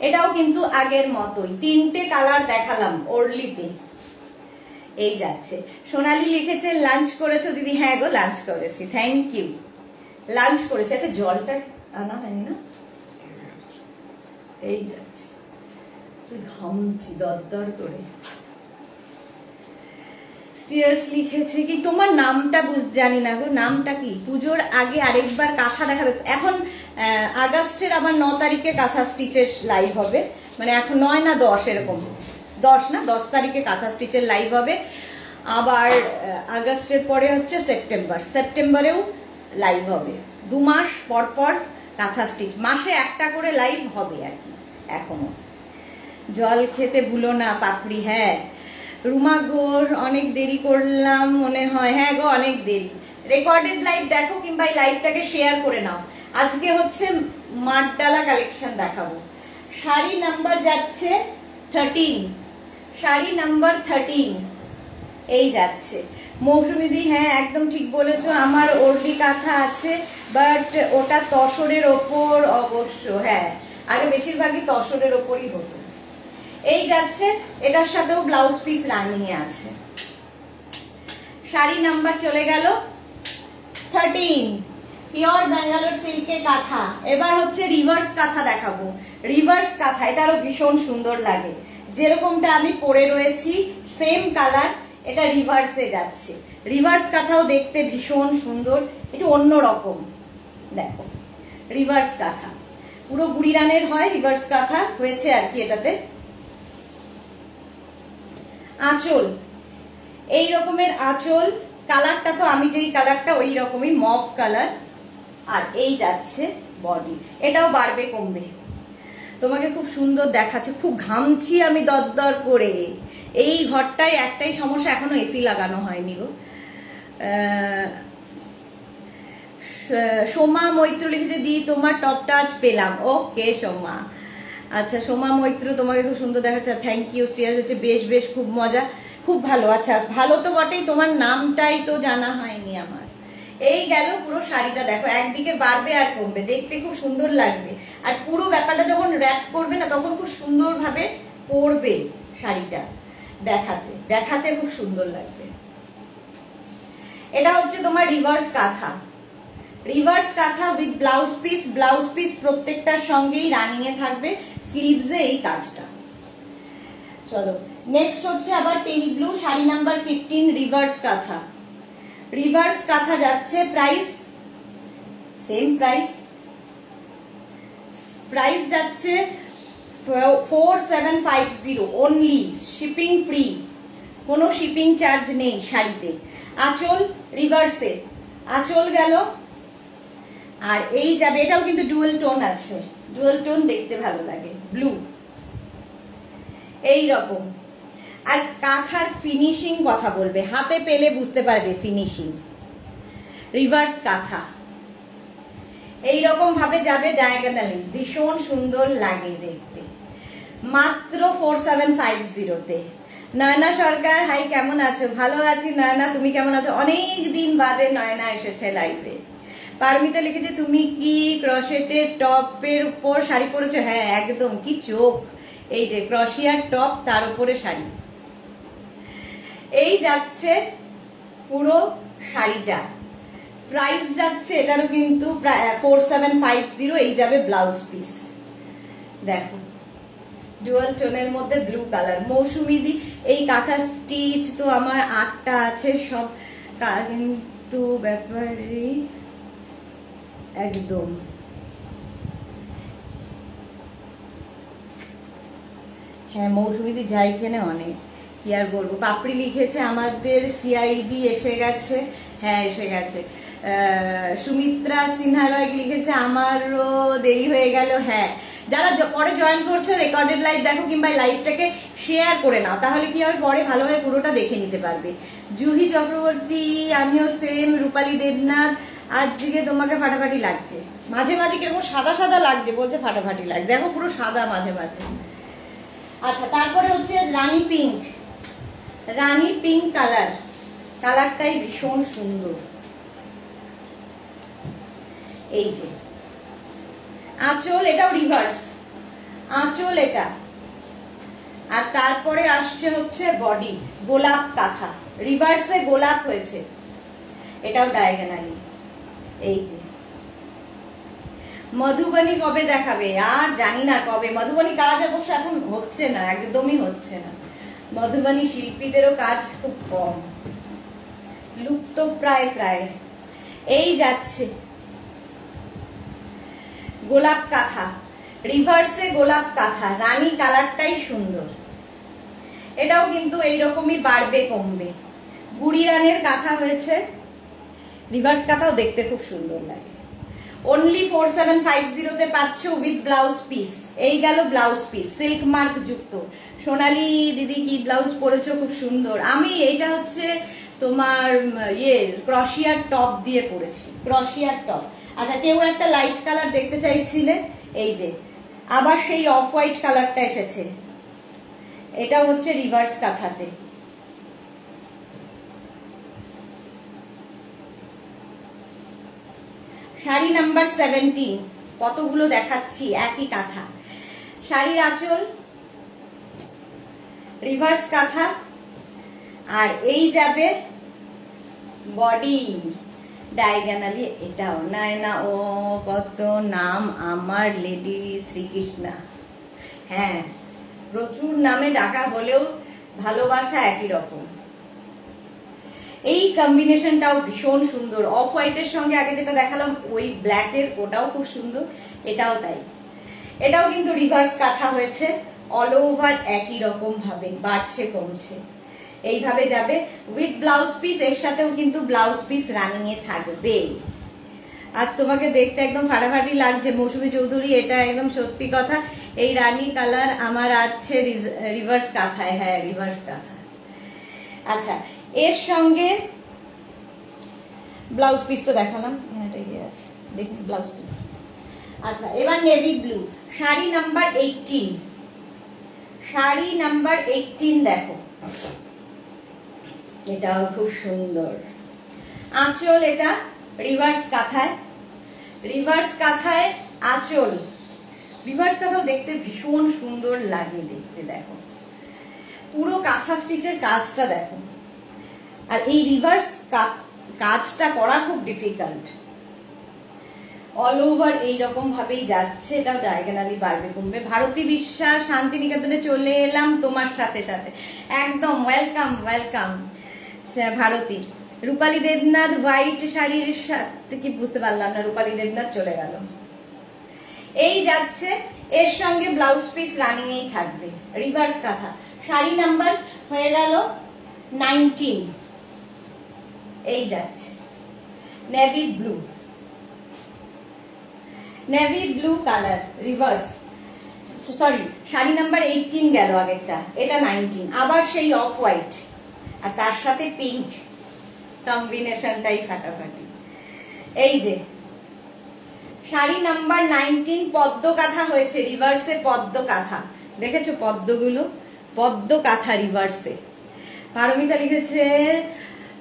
এটাও কিন্তু আগের মতোই, 3টে কালার দেখালাম ওরলিতে। এই যাচ্ছে। সোনালি লিখেছে, লাঞ্চ করেছো দিদি? হ্যাঁ গো, লাঞ্চ করেছি, থ্যাংক ইউ, লাঞ্চ করেছি। আচ্ছা, জলটা আনা হয়নি না? এই যাচ্ছে, ঘামছি দরদর করে। টিয়ার্স লিখেছে কি তোমার নামটা জানি না গো, নামটা কি? পুজোর আগে আরেকবার কাঁথা দেখাবে। এখন আগস্টের আবার 9 তারিখে কাঁথা স্টিচের লাইভ হবে, মানে এখন 9 না 10 এরকম, 10 না 10 তারিখে কাঁথা স্টিচের লাইভ হবে। আবার আগস্টের পরে হচ্ছে সেপ্টেম্বরেও লাইভ হবে। 2 মাস পর পর কাঁথা স্টিচ, মাসে একটা করে লাইভ হবে আর কি। এখনো জল খেতে ভুলো না পাপড়ি। হ্যাঁ রুমা ঘোর, অনেক দেরি করলাম মনে হয়। হ্যাঁ গো অনেক দেরি। রেকর্ডেড লাইভ দেখো কিংবা এই লাইভটাকে শেয়ার করে নাও। আজকে হচ্ছে মাঠডালা কালেকশন দেখাবো। শাড়ি নাম্বার যাচ্ছে 13, শাড়ি নাম্বার 13 এই যাচ্ছে। মৌসুমিদি হ্যাঁ একদম ঠিক বলেছো, আমার ওরলি কাঁথা আছে, বাট ওটা তসরের ওপর অবশ্য। হ্যাঁ আগে বেশিরভাগই তসরের ওপরই হতো। এই যাচ্ছে, এটার সাথেও ব্লাউজ পিস রানিং এ আছে। শাড়ি নাম্বার চলে গেল 13, পিওর ব্যাঙ্গালোর সিল্কের কাঁথা। এবার হচ্ছে রিভার্স কাঁথা দেখাবো। রিভার্স কাঁথা এটা আরো ভীষণ সুন্দর লাগে, যেরকমটা আমি পরে রয়েছি সেম কালার, এটা রিভার্সে যাচ্ছে। রিভার্স কাঁথাও দেখতে ভীষণ সুন্দর, একটু অন্যরকম। দেখো রিভার্স কাঁথা পুরো গুড়িরানের হয়, রিভার্স কাঁথা হয়েছে আর কি। এটাতে আঁচল এই রকমের আঁচল, কালারটা তো আমি যেই কালারটা ওই রকমই মভ কালার। আর এই যাচ্ছে বডি, এটাও বাড়বে কমবে, তোমাকে খুব সুন্দর দেখাচ্ছে। খুব ঘামছি আমি দরদর করে। এই ঘরটায় একটাই সমস্যা, এখনো এসি লাগানো হয়নি গো। সোমা মৈত্র লিখেছে দি তোমার টপটা আজ পেলাম। ওকে সোমা, আচ্ছা সোমা মৈত্র তোমাকে খুব সুন্দর দেখাচ্ছে, থ্যাংক ইউ। স্টিয়ার্স হচ্ছে বেশ বেশ খুব মজা, খুব ভালো। আচ্ছা ভালো তো বটেই, তোমার নামটাই তো জানা হয়নি আমার। এই গেল পুরো শাড়িটা, দেখো একদিকে বাড়বে আর কমবে, দেখতে খুব সুন্দর লাগবে। আর পুরো ব্যাপারটা যখন র্যাপ করবে না তখন খুব সুন্দর ভাবে পরবে শাড়িটা, দেখাতে দেখাতে খুব সুন্দর লাগবে। এটা হচ্ছে তোমার রিভার্স কাঁথা, রিভার্স কাঁথা with blouse piece. Blouse piece প্রত্যেকটার সঙ্গেই রানিং এ থাকবে, স্লিভসে এই কাজটা। চলো নেক্সট হচ্ছে আবার টেল ব্লু, শাড়ি নাম্বার 15, রিভার্স কাঁথা। রিভার্স কাঁথা যাচ্ছে, প্রাইস সেম প্রাইস, প্রাইস যাচ্ছে 4750 অনলি, শিপিং ফ্রি, কোনো শিপিং চার্জ নেই শাড়িতে। আঁচল রিভার্সে, আঁচল গেল। আর এই যাবে, এটাও কিন্তু ডুয়াল টোন আছে, ডুয়াল টোন দেখতে ভালো লাগে, ব্লু এই রকম। আর কাঁথার ফিনিশিং কথা বলবে, হাতে পেলে বুঝতে পারবে ফিনিশিং। রিভার্স কাঁথা এইরকম ভাবে যাবে ডায়াগোনালি, ভীষণ সুন্দর লাগে দেখতে। মাত্র 4750-তে। নয়না সরকার হাই, কেমন আছো? ভালো আছি নয়না, তুমি কেমন আছো? অনেক দিন বাদে নয়না এসেছে লাইভে। পারমিতা লিখেছে তুমি কি ক্রশেটের টপের উপর শাড়ি পরেছো? হ্যাঁ একদম, কি চোখ! এই যে ক্রশিয়ার টপ, তার উপরে শাড়ি। এই যাচ্ছে পুরো শাড়িটা, প্রাইস যাচ্ছে এটারও কিন্তু 4750। এই যাবে ব্লাউজ পিস, দেখো ডুয়াল টোনের মধ্যে ব্লু কালার। মৌসুমিদি এই কাঁথা স্টিচ তো আমার 8টা আছে সব, কিন্তু ব্যাপারে একদম হ্যাঁ মৌসুমিদি যাই এখানে অনেক, কি আর বলবো। পাপড়ি লিখেছে আমাদের সিআইডি এসে গেছে। হ্যাঁ এসে গেছে। সুমিত্রা সিনহা রয় লিখেছে আমারও দেরি হয়ে গেল। হ্যাঁ যারা পরে জয়েন করছো রেকর্ডেড লাইভ দেখো কিংবা লাইভটাকে শেয়ার করে নাও, তাহলে কি হবে পরে ভালোভাবে পুরোটা দেখে নিতে পারবে। জুহি চক্রবর্তী আমিও সেম। রূপালী দেবনাথ আজকে তোমাকে ফাটাফাটি লাগছে, মাঝে মাঝে কিরকম সাদা সাদা লাগছে, বলছে ফাটাফাটি লাগছে, দেখো পুরো সাদা মাঝে মাঝে। আচ্ছা তারপরে হচ্ছে রানী পিঙ্ক, রানী পিঙ্ক কালার, কালারটাই ভীষণ সুন্দর। এই যে আঁচল, এটাও রিভার্স আঁচল এটা। আর তারপরে আসছে হচ্ছে বডি, গোলাপ কাঁথা, রিভার্সে গোলাপ হয়েছে, এটাও ডায়াগোনালি। এই যে মধুবনী কবে দেখাবে? আর জানি না কবে। মধুবনী কাজ অবশ্য এখন হচ্ছে না, একদমই হচ্ছে না। মধুবনী শিল্পীদেরও কাজ খুব কম। লুপ্ত প্রায় প্রায়। এই যাচ্ছে গোলাপ কাঁথা, রিভার্সে গোলাপ কাঁথা, রানী কালারটাই সুন্দর। এটাও কিন্তু এইরকমই বাড়বে কমবে। বুড়ি রানের কাঁথা হয়েছে, রিভার্স কাঁথাও দেখতে খুব সুন্দর লাগে। অনলি 4750 পাচ্ছ উইথ ব্লাউজ পিস। এই গেল ব্লাউজ পিস, সিল্ক মার্ক যুক্ত। সোনালি দিদি কি ব্লাউজ পরেছো, খুব সুন্দর। আমি এইটা হচ্ছে তোমার ক্রশিয়ার টপ দিয়ে পরেছি, ক্রশিয়ার টপ। আচ্ছা, কেউ একটা লাইট কালার দেখতে চাইছিলে, এই যে আবার সেই অফ হোয়াইট কালারটা এসেছে। এটা হচ্ছে রিভার্স কাঁথাতে। শাড়ি নাম্বার 17, কতগুলো দেখাচ্ছি একই কাঁথা। শাড়ির আঁচল, রিভার্স কাঁথা, আর এই যাবে বডি ডায়াগোনালি। এটাও না ও কত নাম আমার লেডি শ্রীকৃষ্ণা। হ্যাঁ, প্রচুর নামে ডাকা হলেও ভালোবাসা একই রকম। এই কম্বিনেশনটাও ভীষণ সুন্দর, অফ হোয়াইটের সঙ্গে আগে যেটা দেখালাম ওই ব্ল্যাকের, ওটাও খুব সুন্দর, এটাও তাই। এটাও কিন্তু রিভার্স কাঁথা হয়েছে, অল ওভার একই রকম ভাবে বাড়ছে কমছে এইভাবে যাবে উইথ ব্লাউজ পিস। এর সাথেও কিন্তু ব্লাউজ পিস রানিং এ থাকবে। আর তোমাকে দেখতে একদম ফাটাফাটি লাগছে মৌসুমী চৌধুরী, এটা একদম সত্যি কথা। এই রানী কালার আমার আছে রিভার্স কাঁথায়, হ্যাঁ রিভার্স কাঁথা। আচ্ছা, এর সঙ্গে ব্লাউজ পিস তো দেখালাম, আছে দেখুন ব্লাউজ পিস। আচ্ছা, এবার navy blue, sari number 18, sari number 18 দেখো, এটাও খুব সুন্দর। আঁচল এটা রিভার্স কাঁথায়, রিভার্স কাঁথায় আঁচল। রিভার্স কাঁথাও দেখতে ভীষণ সুন্দর লাগে দেখতে, দেখো পুরো কাঁথা স্টিচের কাজটা দেখো। আর এই রিভার্স কাজটা করা খুব ডিফিকাল্ট। অল ওভার এইরকম ভাবেই যাচ্ছে, এটাও ডায়াগোনালি বাড়বে কমবে। ভারতী বিশ্বাস, শান্তিনিকেতনে চলে এলাম তোমার সাথে সাথে, একদম ওয়েলকাম ওয়েলকাম ভারতী। রূপালী দেবনাথ হোয়াইট শাড়ির সাথে, কি বুঝতে পারলাম না, রূপালী দেবনাথ চলে গেল। এই যাচ্ছে, এর সঙ্গে ব্লাউজ পিস রানিং এই থাকবে, রিভার্স কাঁথা। শাড়ি নাম্বার হয়ে গেল 19, এই যাচ্ছে navy blue, navy blue colour reverse, sorry sari number 18 গেল আগেরটা, এটা 19। আবার সেই অফ হোয়াইট আর তার সাথে পিঙ্ক, কম্বিনেশনটাই ফাটাফাটি। এই যে শাড়ি নাম্বার 19 পদ্ম কাঁথা হয়েছে, রিভার্সে পদ্ম কাঁথা। দেখেছো পদ্মগুলো, পদ্ম কাঁথা রিভার্সে। পারমিতা লিখেছে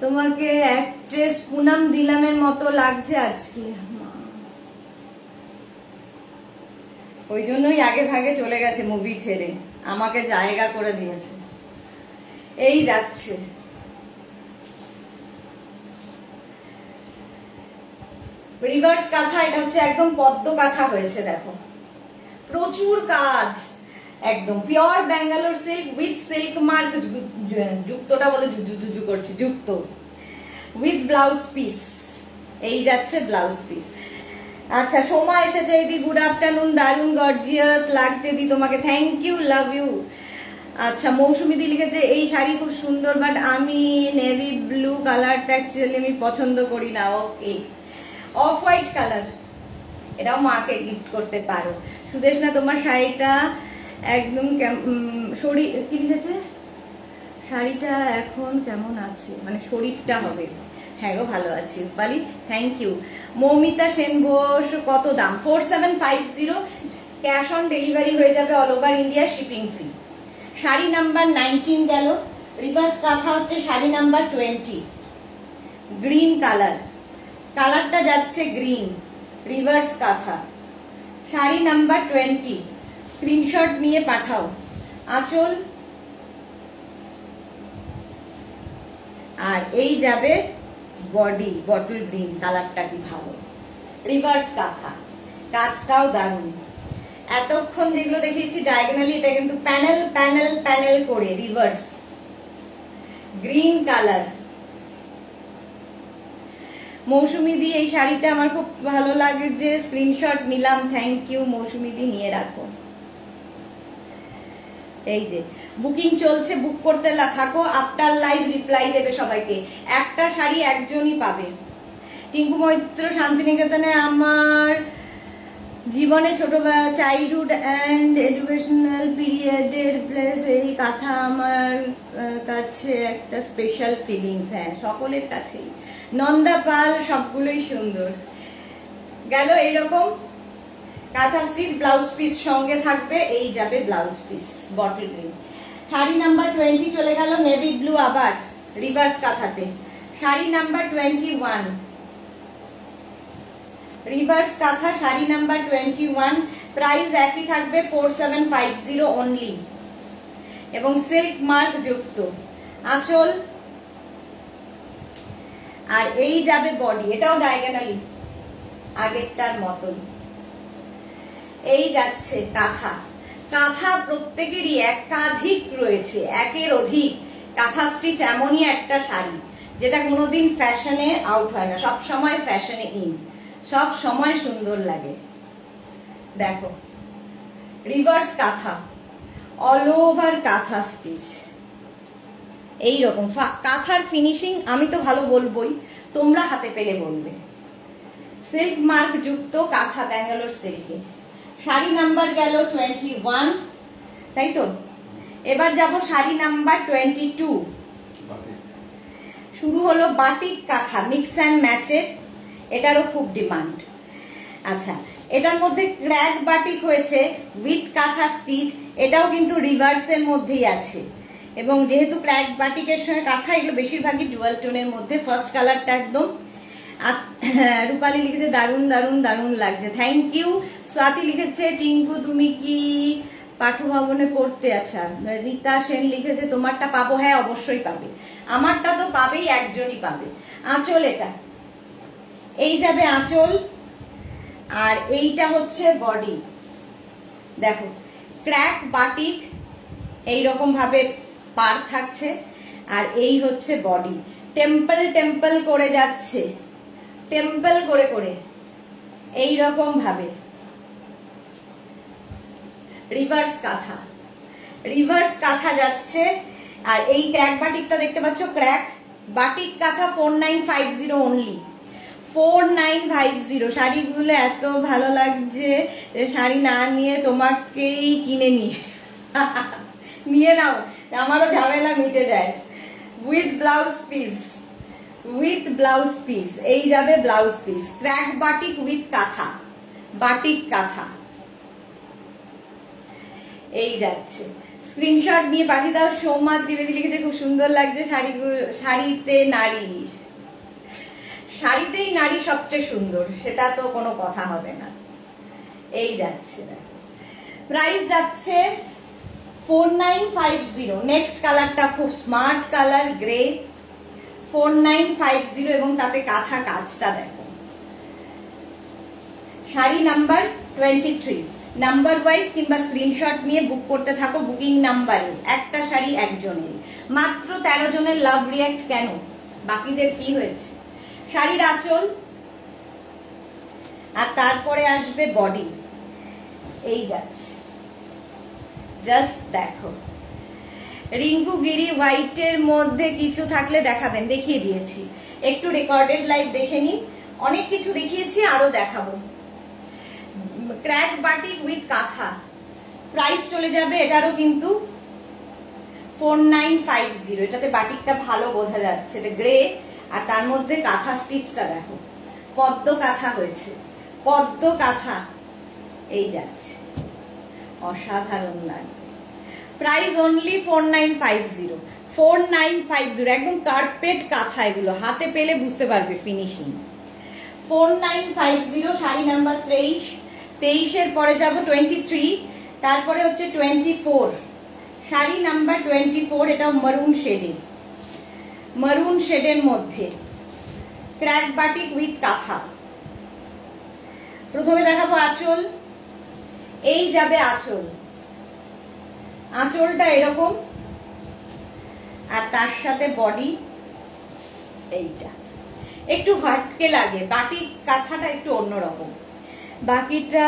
তোমাকে অ্যাক্ট্রেস পুনাম দিলামের মতো লাগছে আজকে। ওই জন্যই আগে ভাগে চলে গেছে মুভি ছেড়ে, আমাকে জায়গা করে দিয়েছে। এই যাচ্ছে রিভার্স কাঁথা, এটা হচ্ছে একদম পদ্ম কাঁথা হয়েছে, দেখো প্রচুর কাজ, একদম pure Bangalore silk with silk mark যুক্তটা বলে জুজু করছি, যুক্ত উইথ ব্লাউজ পিস। এই যাচ্ছে ব্লাউজ পিস। আচ্ছা, সোমা এসেছে দি, গুড আফটারনুন, দারুন গর্জিয়াস লাগছে দি তোমাকে, থ্যাংক ইউ, লাভ ইউ। আচ্ছা, মৌসুমী দি লিখেছে এই শাড়ি খুব সুন্দর, বাট আমি নেভি ব্লু কালারটা অ্যাকচুয়ালি আমি পছন্দ করি না। ওকে, অফ হোয়াইট কালার, এটাও মাকে গিফট করতে পারো। সুদেশ না, তোমার শাড়িটা একদম শরীর কি লিখেছে, শাড়িটা এখন কেমন আছে, মানে শরীরটা হবে। হ্যাঁ গো, ভালো আছি রূপালি, থ্যাংক ইউ। মৌমিতা সেন ঘোষ, কত দাম? 4750, ক্যাশ অন ডেলিভারি হয়ে যাবে all over India, shipping free. Sari number 19 গেল, রিভার্স কাঁথা হচ্ছে শাড়ি নাম্বার 20, গ্রিন কালার, কালারটা যাচ্ছে গ্রিন, রিভার্স কাঁথা। শাড়ি নাম্বার 20, স্ক্রিনশট নিয়ে পাঠাও। আঁচল, আর এই যাবে বডি, বটল গ্রিন কালারটা কি ভালো, রিভার্স কাঁথা, কাজটাও দারুণ। এতক্ষণ যেগুলো দেখিয়েছি ডায়াগোনালি, এটা কিন্তু প্যানেল প্যানেল প্যানেল করে রিভার্স, গ্রিন কালার, মৌসুমি দি, এই শাড়িটা আমার খুব ভালো লাগে, যে স্ক্রিনশট নিলাম, থ্যাংক ইউ মৌসুমি দি, নিয়ে রাখো। এই যে বুকিং চলছে, বুক করতে থাকো, আফটার লাইভ রিপ্লাই দেবে সবাইকে। একটা শাড়ি একজনই পাবে। টিঙ্কু মৈত্র, শান্তিনিকেতনে আমার জীবনে ছোটবেলা, চাইল্ডহুড অ্যান্ড এডুকেশনাল পিরিয়ডের প্লেস, এই কথা আমার কাছে একটা স্পেশাল ফিলিংস। হ্যাঁ, সকলের কাছেই। নন্দা পাল, সবগুলোই সুন্দর। গেল এইরকম কাঁথা স্টিচ ব্লাউজ পিস সঙ্গে থাকবে, এই যাবে blouse piece bottle green. Sari number 20 চলে গেল নেভি ব্লু, আবার রিভার্স কাঁথাতে। শাড়ি নাম্বার 21, রিভার্স কাঁথা, শাড়ি নাম্বার 21। প্রাইস একই থাকবে 4750 অনলি, এবং সিল্ক মার্ক যুক্ত আঁচল। আর এই যাবে বডি, এটাও ডায়াগোনালি আগেরটার মতন। এই যাচ্ছে কাঁথা। কাঁথা প্রত্যেকেরই একাধিক রয়েছে, একের অধিক। কাঁথা স্টিচ এমনই একটা শাড়ি যেটা কোনোদিন ফ্যাশনে আউট হয় না, সব সময় ফ্যাশনে ইন, সব সময় সুন্দর লাগে। দেখো রিভার্স কাঁথা, অল ওভার কাঁথা স্টিচ, এইরকম কাঁথার ফিনিশিং আমি তো ভালো বলবোই, তোমরা হাতে পেলে বলবে। সিল্ক মার্ক যুক্ত কাঁথা, ব্যাঙ্গালোর সিল্কে। শাড়ি নাম্বার গেল 21, তাই তো? এবার যাব শাড়ি নাম্বার 22। শুরু হলো বাটিক কাঁথা, মিক্স অ্যান্ড ম্যাচের, এটারও খুব ডিমান্ড। আচ্ছা, এটার মধ্যে ক্র্যাক বাটিক হয়েছে উইথ কাঁথা স্টিচ, এটাও কিন্তু রিভার্সের মধ্যেই আছে। এবং যেহেতু ক্র্যাক বাটিকের সঙ্গে কাঁথা, এগুলো বেশিরভাগই ডুয়াল টোনের মধ্যে। ফার্স্ট কালারটা একদম, রূপালী লিখেছে দারুন দারুন দারুন লাগছে, থ্যাংক ইউ। স্বাতি লিখেছে টিঙ্কু তুমি কি পাঠভবনে পড়তে? আচ্ছা, রীতা সেন লিখেছে তোমারটা পাবো। হ্যাঁ, অবশ্যই পাবে, আমারটা তো পাবেই, একজনই পাবে। আঁচল, এটা এই যাবে আঁচল, আর এইটা হচ্ছে বডি। দেখো ক্র্যাক বাটিক এইরকম ভাবে পার থাকছে, আর এই হচ্ছে বডি। টেম্পল টেম্পল করে যাচ্ছে, টেম্পল করে করে এইরকম ভাবে। রিভার্স কাঁথা, রিভার্স কাঁথা যাচ্ছে। আর এই ক্র্যাক বাটিকটা দেখতে পাচ্ছ, ক্র্যাক বাটিক কাঁথা 4950 অনলি, 4950। শাড়িগুলো এত ভালো লাগছে, শাড়ি না নিয়ে তোমাকেই কিনে নিয়ে নাও, আমারও ঝামেলা মিটে যায়। With blouse piece, with blouse piece, এই যাবে blouse piece. Crack batik with কাঁথা, বাটিক কাঁথা, এই যাচ্ছে। স্ক্রিনশট নিয়ে পাঠিয়ে দাও। সৌমা ত্রিবেদী লিখেছে খুব সুন্দর লাগছে শাড়িতে নারী, শাড়িতেই নারী সবচেয়ে সুন্দর, সেটা তো কোনো কথা হবে না। এই যাচ্ছে, প্রাইস যাচ্ছে 4950। নেক্সট কালারটা খুব স্মার্ট কালার, গ্রে, 4950, এবং তাতে কাঁথা কাজটা দেখো। শাড়ি নাম্বার 23। নাম্বার ওয়াইজ কিংবা স্ক্রিনশট নিয়ে বুক করতে থাকো, বুকিং নাম্বারে। একটা শাড়ি একজনের, মাত্র 13 জনের লাভ রিয়াক্ট। কেন, বাকিদের কি হয়েছে? শাড়ির আঁচল, আর তারপরে আসবে বডি, এই যাচ্ছে। জাস্ট দেখো, রিঙ্কু গিরি হোয়াইটের মধ্যে কিছু থাকলে দেখাবেন, দেখিয়ে দিয়েছি। একটু রেকর্ডেড লাইভ দেখে নিন, অনেক কিছু দেখিয়েছি, আরো দেখাবো। ক্র্যাক বাটিক উইথ কাঁথা, প্রাইস চলে যাবে এটারও কিন্তু 4950। এটাতে বাটিকটা ভালো বোঝা যাচ্ছে, এটা গ্রে, আর তার মধ্যে কাঁথা স্টিচটা দেখো, পদ্ম কাঁথা হয়েছে, পদ্ম কাঁথা, এই যাচ্ছে, অসাধারণ লাগে। প্রাইস অনলি 4950, 4950, একদম কার্পেট কাঁথা, এগুলো হাতে পেলে বুঝতে পারবে ফিনিশিং। 4950। শাড়ি নাম্বার 23। 23-এর পরে যাব 23, তারপরে হচ্ছে 24। শাড়ি নাম্বার 24, এটা মারুন শেডের, মারুন শেডের মধ্যে ক্র্যাক বাটিক উইথ কাঁথা। প্রথমে দেখাবো আঁচল, এই যাবে আঁচল, আঁচলটা এরকম, আর তার সাথে বডি এইটা। একটু হাটকে লাগে, বাটিক কাঁথাটা একটু অন্যরকম। বাকিটা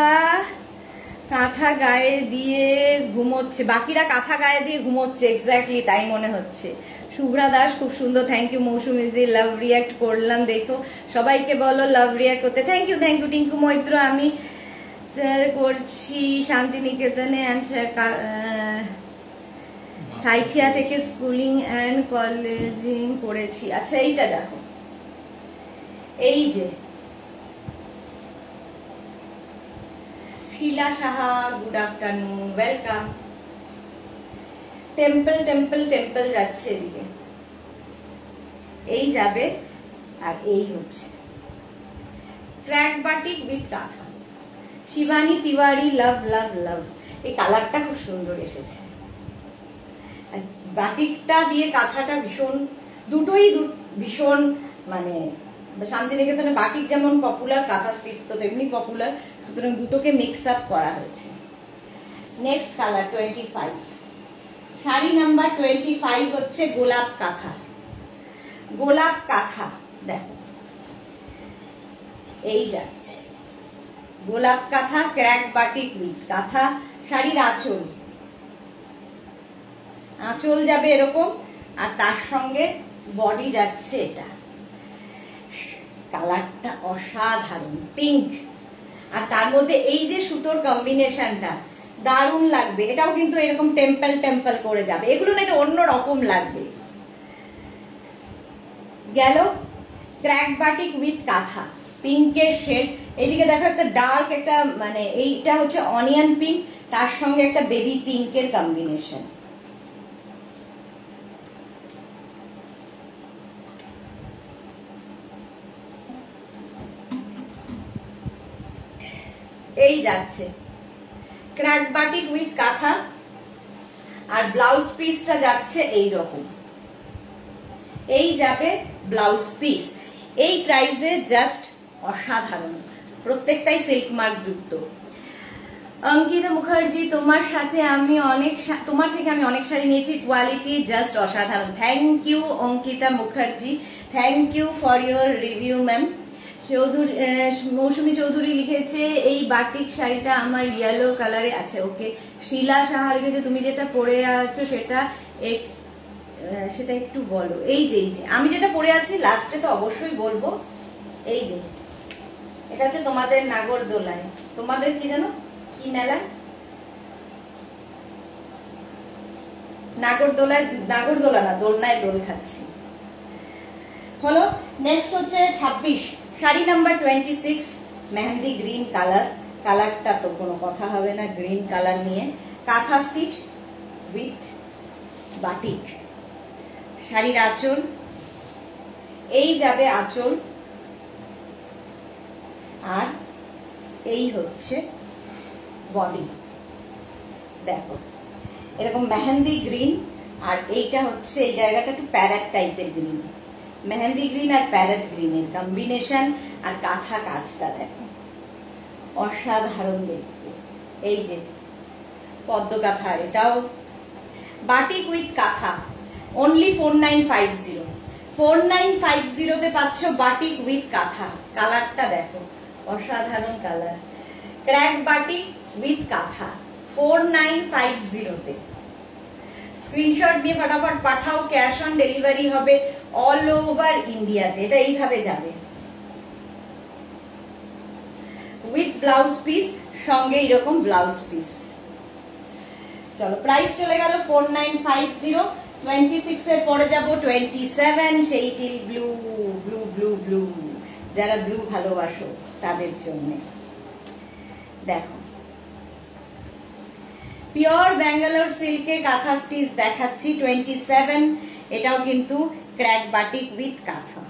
কাঁথা গায়ে দিয়ে ঘুমোচ্ছে, বাকিরা কাঁথা গায়ে দিয়ে ঘুমোচ্ছে, এক্স্যাক্টলি তাই মনে হচ্ছে। শুভ্রা দাস খুব সুন্দর, thank you. Mousumi di love react করলাম, দেখো সবাইকে বলো লাভ রিয়াক্ট করতে। Thank you Tinku Maitra. আমি করছি শান্তিনিকেতনে সাইথিয়া থেকে স্কুলিং অ্যান্ড কলেজিং করেছি। আচ্ছা এইটা দেখো, এই যে Shila Saha, good afternoon, welcome. Temple temple temple যাচ্ছে এদিকে, এই যাবে। আর এই হচ্ছে ক্র্যাক বাটিক উইথ কাঁথা, শিবানী তিওয়ারি, লাভ লাভ লাভ। এই কালারটা খুব সুন্দর এসেছে। বাটিকটা দিয়ে কাঁথাটা ভীষণ, দুটোই ভীষণ, মানে শান্তিনিকেতনে বাটিক যেমন পপুলার, কাঁথা স্টিচ তো তেমনি পপুলার, সুতরাং দুটোকে মিক্স আপ করা হয়েছে। নেক্সট কালার 25, শাড়ি নাম্বার 25 হচ্ছে গোলাপ কাঁথা। গোলাপ কাঁথা দেখো, এই যাচ্ছে গোলাপ কাঁথা, ক্র্যাক বাটিক উইথ কাঁথা। শাড়ির আঁচল, আঁচল যাবে এরকম, আর তার সঙ্গে বডি যাচ্ছে এটা। কালারটা অসাধারণ, পিঙ্ক, আর তার মধ্যে এই যে সুতোর কম্বিনেশনটা দারুণ লাগবে। এটাও কিন্তু এরকম টেম্পল টেম্পল করে যাবে, এগুলো না এটা অন্য রকম লাগবে। গেল ক্র্যাক বাটিক উইথ কাঁথা, পিঙ্কের শেড। এইদিকে দেখো একটা ডার্ক, একটা মানে এইটা হচ্ছে অনিয়ন পিঙ্ক, তার সঙ্গে একটা বেবি পিঙ্কের কম্বিনেশন। এই যাচ্ছে ক্র্যাক বাটিক উইথ কাঁথা, আর ব্লাউজ পিসটা যাচ্ছে এই রকম, এই যাবে ব্লাউজ পিস। এই প্রাইসে জাস্ট অসাধারণ, প্রত্যেকটাই সিল্ক মার্ক যুক্ত। অঙ্কিতা মুখার্জি, তোমার থেকে আমি অনেক শাড়ি নিয়েছি, কোয়ালিটি জাস্ট অসাধারণ। Thank you Ankita Mukherjee, thank you for your review ma'am. Mousumi Chowdhury লিখেছে এই বাটিক শাড়িটা আমার ইয়েলো কালারে আছে। ওকে। শিলা সাহা লিখেছে তুমি যেটা পরে আছো সেটা একটু বলো। এই যে আমি যেটা পরে আছি লাস্টে তো অবশ্যই বলবো। এই যে এটা হচ্ছে তোমাদের নাগরদোলায়, তোমাদের কি জানো কি মেলা, নাগরদোলা না, দোলনায় দোল খাচ্ছি হলো। নেক্সট হচ্ছে 26, sari number 26, mehendi green colour. কালারটা তো কোনো কথা হবে না, গ্রিন কালার নিয়ে কাঁথা স্টিচ উইথ বাটিক। শাড়ির আঁচল, এই যাবে আঁচল, আর এই হচ্ছে বডি। দেখো এরকম মেহেন্দি গ্রিন, আর এইটা হচ্ছে এই জায়গাটা একটু প্যারেট টাইপের গ্রিন, মেহেন্দি গ্রিন আর প্যারেট গ্রিনের কম্বিনেশন। আর কাঁথা কাজটা দেখো অসাধারণ দেখতে। এই যে পদ্ম কাঁথা, এটাও বাটিক উইথ কাঁথা, অনলি 4950। 4950 তে পাচ্ছ বাটিক উইথ কাঁথা। কালারটা দেখো অসাধারণ কালার, ক্র্যাক বাটিক উইথ কাঁথা 4950 তে। স্ক্রিনশট দিয়ে ফটাফট পাঠাও, ক্যাশ অন ডেলিভারি হবে অল ওভার ইন্ডিয়াতে। এটা এইভাবে যাবে উইথ ব্লাউজ পিস, সঙ্গে এরকম ব্লাউজ পিস। চলো প্রাইস চলে গেল 4950। 26 এর পরে যাব 27, সেই teal blue. Blue blue blue, যারা ব্লু ভালোবাসো তাদের জন্য দেখো পিওর ব্যাঙ্গালোর সিল্কে কাঁথা স্টিচ দেখাচ্ছি 27। এটাও কিন্তু ক্র্যাক বাটিক উইথ কাঁথা।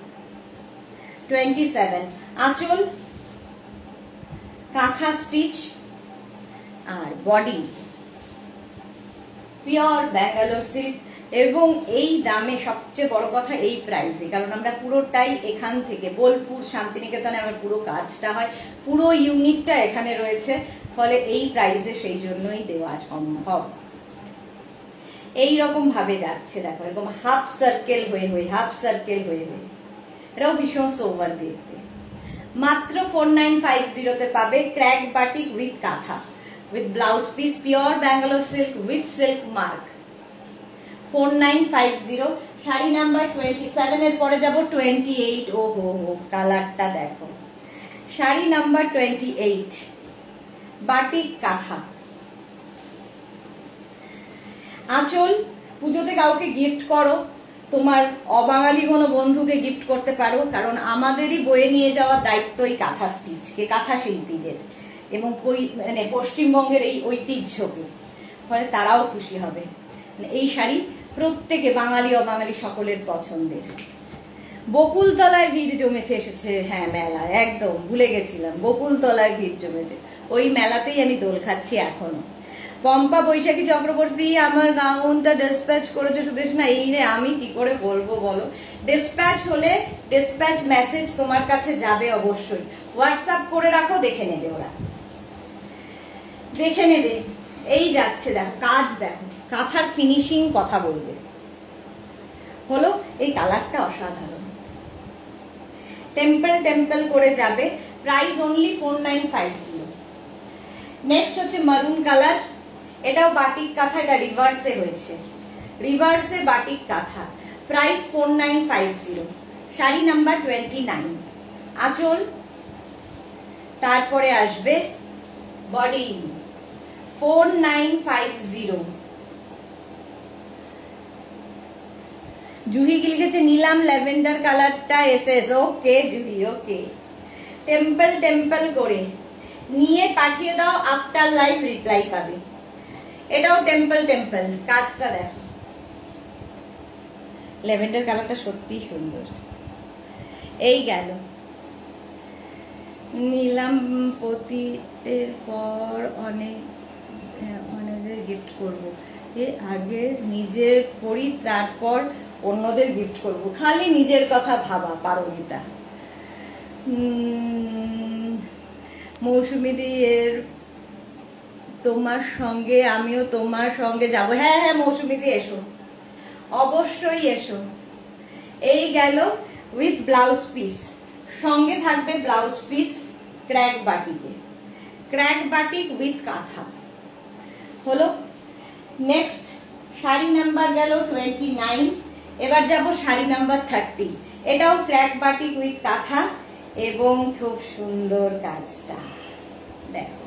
27 আঁচল, কাঁথা স্টিচ, আর বডি পিওর ব্যাঙ্গালোর সিল্ক। এবং এই দামে সবচেয়ে বড় কথা এই প্রাইসে, কারণ আমরা পুরোটাই এখান থেকে বোলপুর শান্তিনিকেতনে আমার পুরো কাজটা হয়, পুরো ইউনিটটা এখানে রয়েছে, ফলে এই প্রাইসে সেই জন্যই দেওয়া সম্ভব। এই রকম ভাবে যাচ্ছে দেখো, এরকম হাফ সার্কেল হয়ে হয়ে, হাফ সার্কেল হয়ে হয়ে এটাও ভীষণ সোভার দেখতে। মাত্র 4950 পাবে ক্র্যাক বাটিক উইথ কাঁথা, with blouse piece, pure Bangalore silk with silk mark. 4950। Sari number 27 এর পরে যাব 28। ও হো হো, কালারটা দেখো। শাড়ি নাম্বার 28, বাটিক কাঁথা। আঁচল, পুজোতে কাউকে গিফট করো, তোমার অবাঙালি কোনো বন্ধুকে গিফট করতে পারো, কারণ আমাদেরই বয়ে নিয়ে যাওয়ার দায়িত্বই কাঁথা স্টিচকে, কাঁথা শিল্পীদের, এবং মানে পশ্চিমবঙ্গের এই ঐতিহ্যকে, ফলে তারাও খুশি হবে। এই শাড়ি প্রত্যেকে বাঙালি অবাঙালি সকলের পছন্দের। বকুলতলায় ভিড় জমেছে এসেছে, হ্যাঁ মেলা, একদম ভুলে গেছিলাম, বকুলতলায় ভিড় জমেছে, ওই মেলাতেই আমি দোল খাচ্ছি এখনো। পম্পা বৈশাখী চক্রবর্তী, আমার গাউনটা ডিসপ্যাচ করেছে সুদেশনা। এই রে, আমি কি করে বলবো বলো? ডিসপ্যাচ হলে ডিসপ্যাচ মেসেজ তোমার কাছে যাবে অবশ্যই, হোয়াটসঅ্যাপ করে রাখো, দেখে নেবে ওরা, দেখে নেবে। এই যাচ্ছে, দেখো কাজ, দেখো কাঁথার ফিনিশিং কথা বলবে। হলো, এই কালারটা অসাধারণ, টেম্পল টেম্পল করে যাবে। Price only 4950। নেক্সট হচ্ছে মারুন কালার, এটাও বাটিক কাঁথা, এটা রিভার্সে হয়েছে, রিভার্সে বাটিক কাঁথা। প্রাইস 4950। শাড়ি নাম্বার 29। আঁচল, তারপরে আসবে বডি। 4950। জুহি কি লিখেছে? নিলাম ল্যাভেন্ডার কালারটা এসএস। ওকে জুহি, ওকে। টেম্পল টেম্পল করে নিয়ে পাঠিয়ে দাও, আফটার লাইভ রিপ্লাই পাবে। এটাও টেম্পল টেম্পল, কাজটা দেখো, ল্যাভেন্ডার কালারটা সত্যি সুন্দর। এই গেল নিলাম পতিতের পর অনেকদের গিফট করব। আগে নিজে পড়ি, তারপর অন্যদের গিফট করব, খালি নিজের কথা ভাবা পারমিতা। মৌসুমীদি এর তোমার সঙ্গে আমিও তোমার সঙ্গে যাব। হ্যাঁ হ্যাঁ মৌসুমীদি, এসো, অবশ্যই এসো। এই গেল উইথ ব্লাউজ পিস, সঙ্গে থাকবে ব্লাউজ পিস ক্র্যাক বাটিকে, ক্র্যাক বাটিক উইথ কাঁথা। হলো, নেক্সট শাড়ি নাম্বার গেল 29। এবার যাব শাড়ি নাম্বার 30। এটাও ক্র্যাক বাটিক উইথ কাঁথা এবং খুব সুন্দর কাজটা দেখো,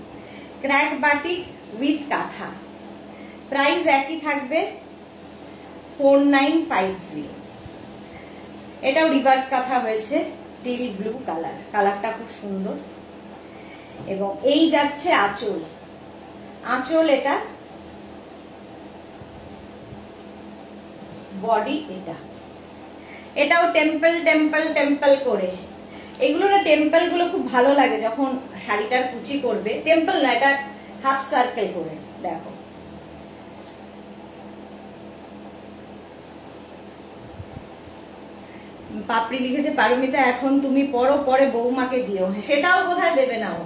ক্র্যাক বাটিক উইথ কাঁথা। প্রাইস একই থাকবে 4950। এটাও রিভার্স কাঁথা হয়েছে, টিল ব্লু কালার, কালারটা খুব সুন্দর। এবং এই যাচ্ছে আঁচল, আঁচল এটা, বডি এটা, এটাও টেম্পল টেম্পল টেম্পল করে। এগুলো না, টেম্পল গুলো খুব ভালো লাগে যখন শাড়িটার কুচি করবে। টেম্পল না, এটা হাফ সার্কেল করে দেখো। পাপড়ি লিখেছে পারমিতা, এখন তুমি পরো, পরে বৌমাকে দিও। সেটাও কোথায় দেবে না, ও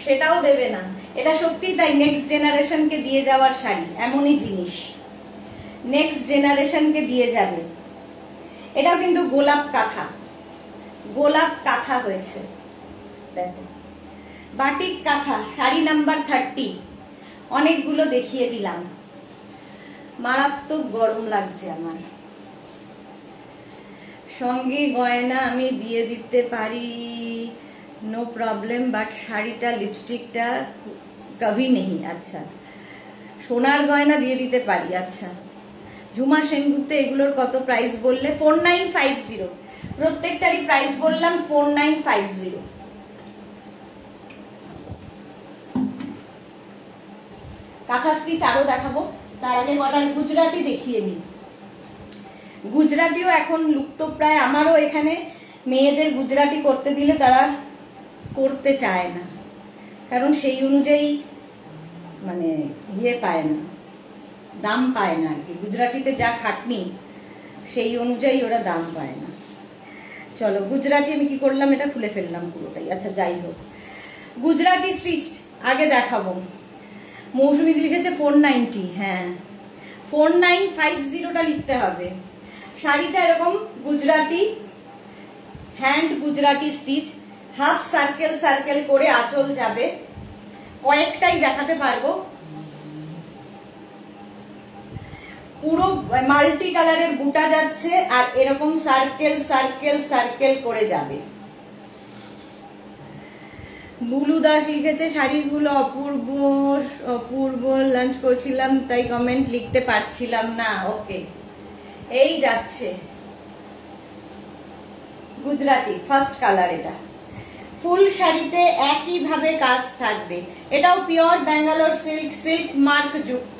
সেটাও দেবে না। এটা সত্যি তাই, নেক্সট জেনারেশনকে দিয়ে যাওয়ার শাড়ি, এমনই জিনিস নেক্সট জেনারেশনকে দিয়ে যাবে। এটাও কিন্তু গোলাপ কাঁথা, গোলাপ কাঁথা হয়েছে দেখো, বাটিক কাঁথা। শাড়ি নাম্বার 30। অনেকগুলো দেখিয়ে দিলাম, মারাত্মক গরম লাগছে আমার। সঙ্গে গয়না আমি দিয়ে দিতে পারি, নো প্রবলেম, বাট শাড়িটা লিপস্টিকটা কভি নেই। আচ্ছা, সোনার গয়না দিয়ে দিতে পারি। আচ্ছা, ঝুমা সেনগুপ্তে এগুলোর কত প্রাইস বললে? 4950। প্রত্যেকটারই প্রাইস বললাম 4950। কাঁথা স্টিচ আরো দেখাবো, তার আগে কটার গুজরাটি দেখিয়ে নিই। গুজরাটিও এখন লুপ্ত প্রায়। আমারও এখানে মেয়েদের গুজরাটি করতে দিলে তারা করতে চায় না, কারণ সেই অনুযায়ী মানে ইয়ে পায় না, দাম পায় না আর কি। গুজরাটিতে যা খাটনি সেই অনুযায়ী ওরা দাম পায় না। চলো গুজরাটি আমি কি করলাম, এটা খুলে ফেললাম পুরোটাই। আচ্ছা যাই হোক, গুজরাটি স্টিচ আগে দেখাবো। মৌসুমী লিখেছে 490। হ্যাঁ 4950টা লিখতে হবে। শাড়িটা এরকম Gujarati hand Gujarati stitch, half circle circle করে আঁচল যাবে, কয়েকটাই দেখাতে পারবো। পুরো মাল্টি কালারের বুটা যাচ্ছে আর এরকম সার্কেল সার্কেল সার্কেল করে যাবে। বুলু দাস লিখেছে শাড়িগুলো অপূর্ব অপূর্ব, লাঞ্চ করছিলাম তাই কমেন্ট লিখতে পারছিলাম না। ওকে, এই যাচ্ছে গুজরাটি ফার্স্ট কালার। এটা ফুল শাড়িতে একই ভাবে কাজ থাকবে। এটাও pure Bangalore silk, silk mark যুক্ত,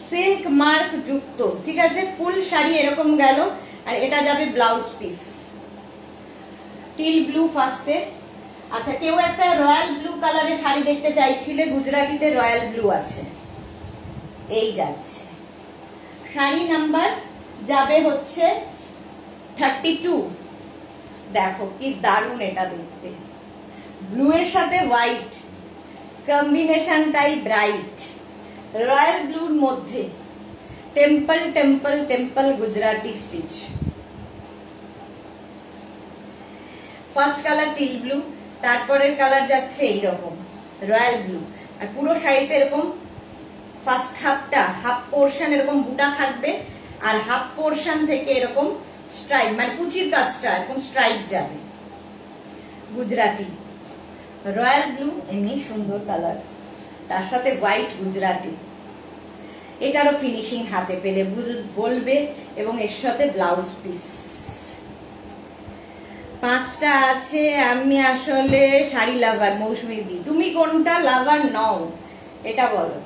সিল্ক মার্ক যুক্ত, ঠিক আছে। ফুল শাড়ি এরকম গেল আর এটা যাবে ব্লাউজ পিস টিল ব্লু ফার্স্টে। আচ্ছা, কেউ একটা রয়্যাল ব্লু কালারের শাড়ি দেখতে চাইছিলে, গুজরাটিতে রয়্যাল ব্লু আছে, এই যাচ্ছে। শাড়ি নাম্বার যাবে হচ্ছে 32। দেখো কি দারুণ এটা দেখতে, ব্লু এর সাথে হোয়াইট কম্বিনেশনটাই ব্রাইট, রয়্যাল ব্লুর মধ্যে temple temple temple Gujarati stitch. First colour teal blue, তারপরের কালার যাচ্ছে এইরকম রয়্যাল ব্লু। আর পুরো শাড়িতে এরকম ফার্স্ট হাফটা, হাফ পোর্শন এরকম বুটা থাকবে আর হাফ পোর্শন থেকে এরকম স্ট্রাইপ, মানে কুচির কাজটা এরকম স্ট্রাইপ যাবে। গুজরাটি রয়্যাল ব্লু, এমনি সুন্দর কালার, তার সাথে হোয়াইট গুজরাটি। এটারও ফিনিশিং হাতে পেলে বলবে, এবং এর সাথে ব্লাউজ পিস। 5টা আছে। আমি আসলে শাড়ি লাভার। মৌসুমী দি, তুমি কোনটা লাভার নও এটা বলো।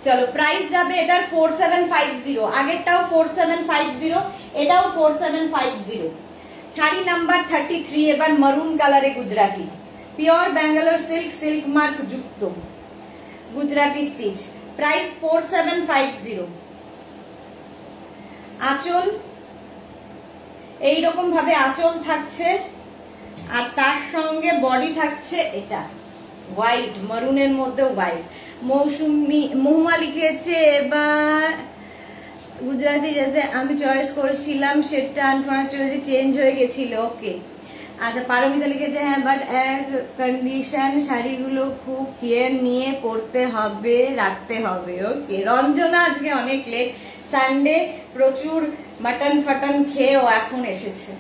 চলো, প্রাইস যাবে এটার 4750, আগেরটাও 4750, এটাও 4750। শাড়ি নাম্বার 33, এবার মারুন কালারে Gujarati, pure Bangalore silk, silk mark যুক্ত গুজরাটি স্টিচ, প্রাইস 4750। আঁচল এইরকম ভাবে আঁচল থাকছে আর তার সঙ্গে বডি থাকছে এটা হোয়াইট, মারুনের মধ্যে হোয়াইট। মহুয়া লিখেছে এবার গুজরাটি যাতে আমি চয়েস করেছিলাম সেটা আনফরচুনেটলি চেঞ্জ হয়ে গেছিল। ওকে, আচ্ছা। পারমিতা লিখেছে হ্যাঁ, বাট এক কন্ডিশন, শাড়িগুলো খুব কেয়ার নিয়ে পরতে হবে, রাখতে হবে। ওকে, রঞ্জনা আজকে অনেক লেট, সানডে প্রচুর মাটন ফাটন খেয়েও এখন এসেছে।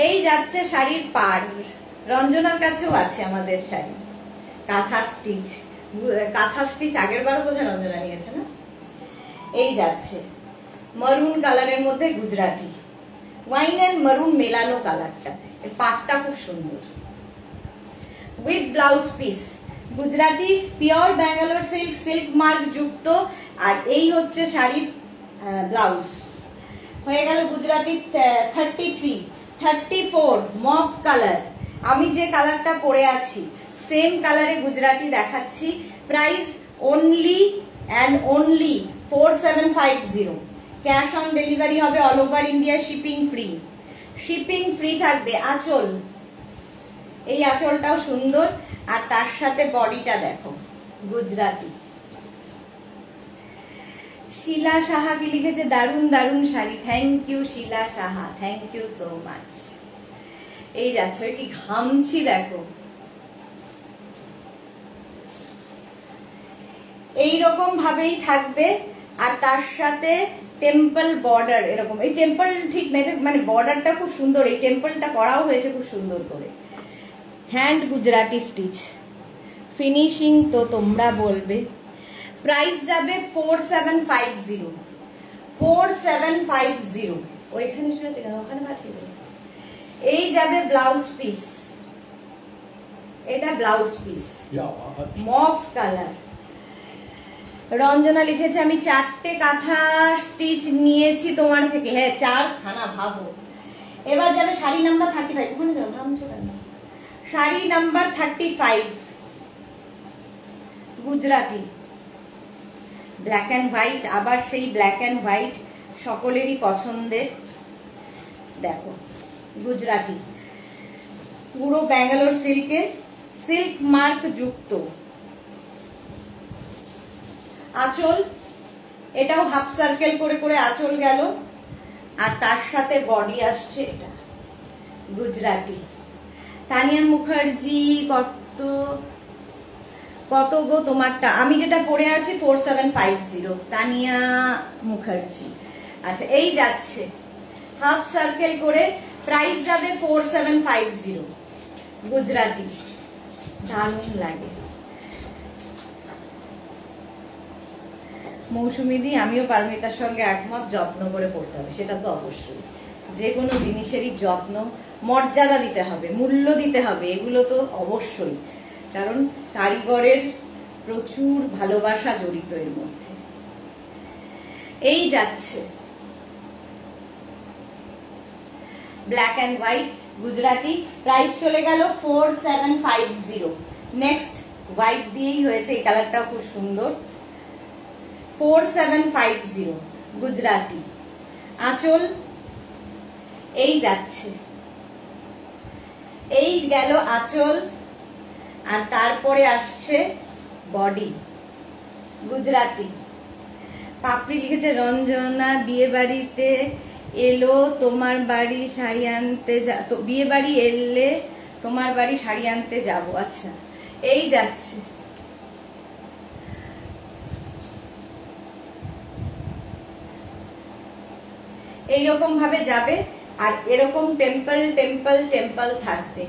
এই যাচ্ছে শাড়ির পাড়, রঞ্জনার কাছেও আছে আমাদের শাড়ি কাঁথা স্টিচ। কাঁথা স্টিচ আগের বারও বোধহয় রঞ্জনা নিয়েছে না। এই যাচ্ছে মারুন কালারের মধ্যে গুজরাটি, ওয়াইন এন্ড মারুন মেলানো কালারটা, এর পাটটা খুব সুন্দর, with blouse piece. Gujarati pure Bangalore silk, silk mark যুক্ত। আর এই হচ্ছে শাড়ির ব্লাউজ। হয়ে গেল গুজরাটি 33। 34 মফ কালার, আমি যে কালারটা পরে আছি সেম কালারে গুজরাটি দেখাচ্ছি। Price only and only 4750। Cash on delivery হবে all over India, shipping free, shipping free থাকবে। আঁচল, এই আঁচলটাও সুন্দর আর তার সাথে বডিটা দেখো গুজরাটি। শিলা সাহা কি লিখেছে দারুন দারুন sari, thank you Shila Saha, thank you so much. এই যাচ্ছে, কি ঘামছি দেখো। এইরকম ভাবেই থাকবে আর তার সাথে টেম্পল বর্ডার এরকম। এই টেম্পল ঠিক না, এটা মানে বর্ডারটা খুব সুন্দর, এই টেম্পলটা করাও হয়েছে খুব সুন্দর করে। হ্যান্ড গুজরাটি স্টিচ, ফিনিশিং তো তোমরা বলবে। প্রাইস যাবে 4750, 4750। ওইখানে শুনেছে কেন, ওখানে পাঠিয়ে দেবে। এই যাবে ব্লাউজ পিস, এটা ব্লাউজ পিস মফ কালার। রঞ্জনা লিখেছে আমি 4টে কাঁথা স্টিচ নিয়েছি তোমার থেকে। হ্যাঁ, 4খানা, ভাবো। এবার যাবে শাড়ি নাম্বার 35। ওখানে যাও, ভাবছো কেন। Sari number 35 Gujarati, black and white, আবার সেই ব্ল্যাক অ্যান্ড হোয়াইট সকলেরই পছন্দের। দেখো গুজরাটি, পুরো ব্যাঙ্গালোর সিল্কে, সিল্ক মার্ক যুক্ত। আঁচল, এটাও হাফ সার্কেল করে করে আঁচল গেল আর তার সাথে বডি আসছে এটা গুজরাটি। তানিয়া মুখার্জি কত কত গো তোমারটা? আমি যেটা পড়ে আছি 4750। তানিয়া মুখার্জি। আচ্ছা, এই যাচ্ছে হাফ সার্কেল করে, প্রাইস যাবে 4750। গুজরাটি দারুণ লাগে। মৌসুমী দি, আমিও পারমিতার সঙ্গে একমত, যত্ন করে পড়তে হবে, সেটা তো অবশ্যই। যে কোনো জিনিসেরই যত্ন, মর্যাদা দিতে হবে, মূল্য দিতে হবে, এগুলো তো অবশ্যই, কারণ কারিগরের প্রচুর ভালোবাসা জড়িত এর মধ্যে। এই যাচ্ছে black and white Gujarati, price চলে গেল 4750। নেক্সট হোয়াইট দিয়েই হয়েছে, এই কালারটাও খুব সুন্দর। 4750 গুজরাটি। আঁচল এই যাচ্ছে, এই গেল আঁচল, আর তারপরে আসছে বডি। গুজরাটি। পাপড়ি লিখেছে রঞ্জনা, বিয়ে বাড়িতে এলো তোমার বাড়ি শাড়ি আনতে তো বিয়ে বাড়ি এলে তোমার বাড়ি শাড়ি আনতে যাব। আচ্ছা, এই যাচ্ছে এইরকম ভাবে যাবে, আর এরকম টেম্পল টেম্পল টেম্পল থাকবে,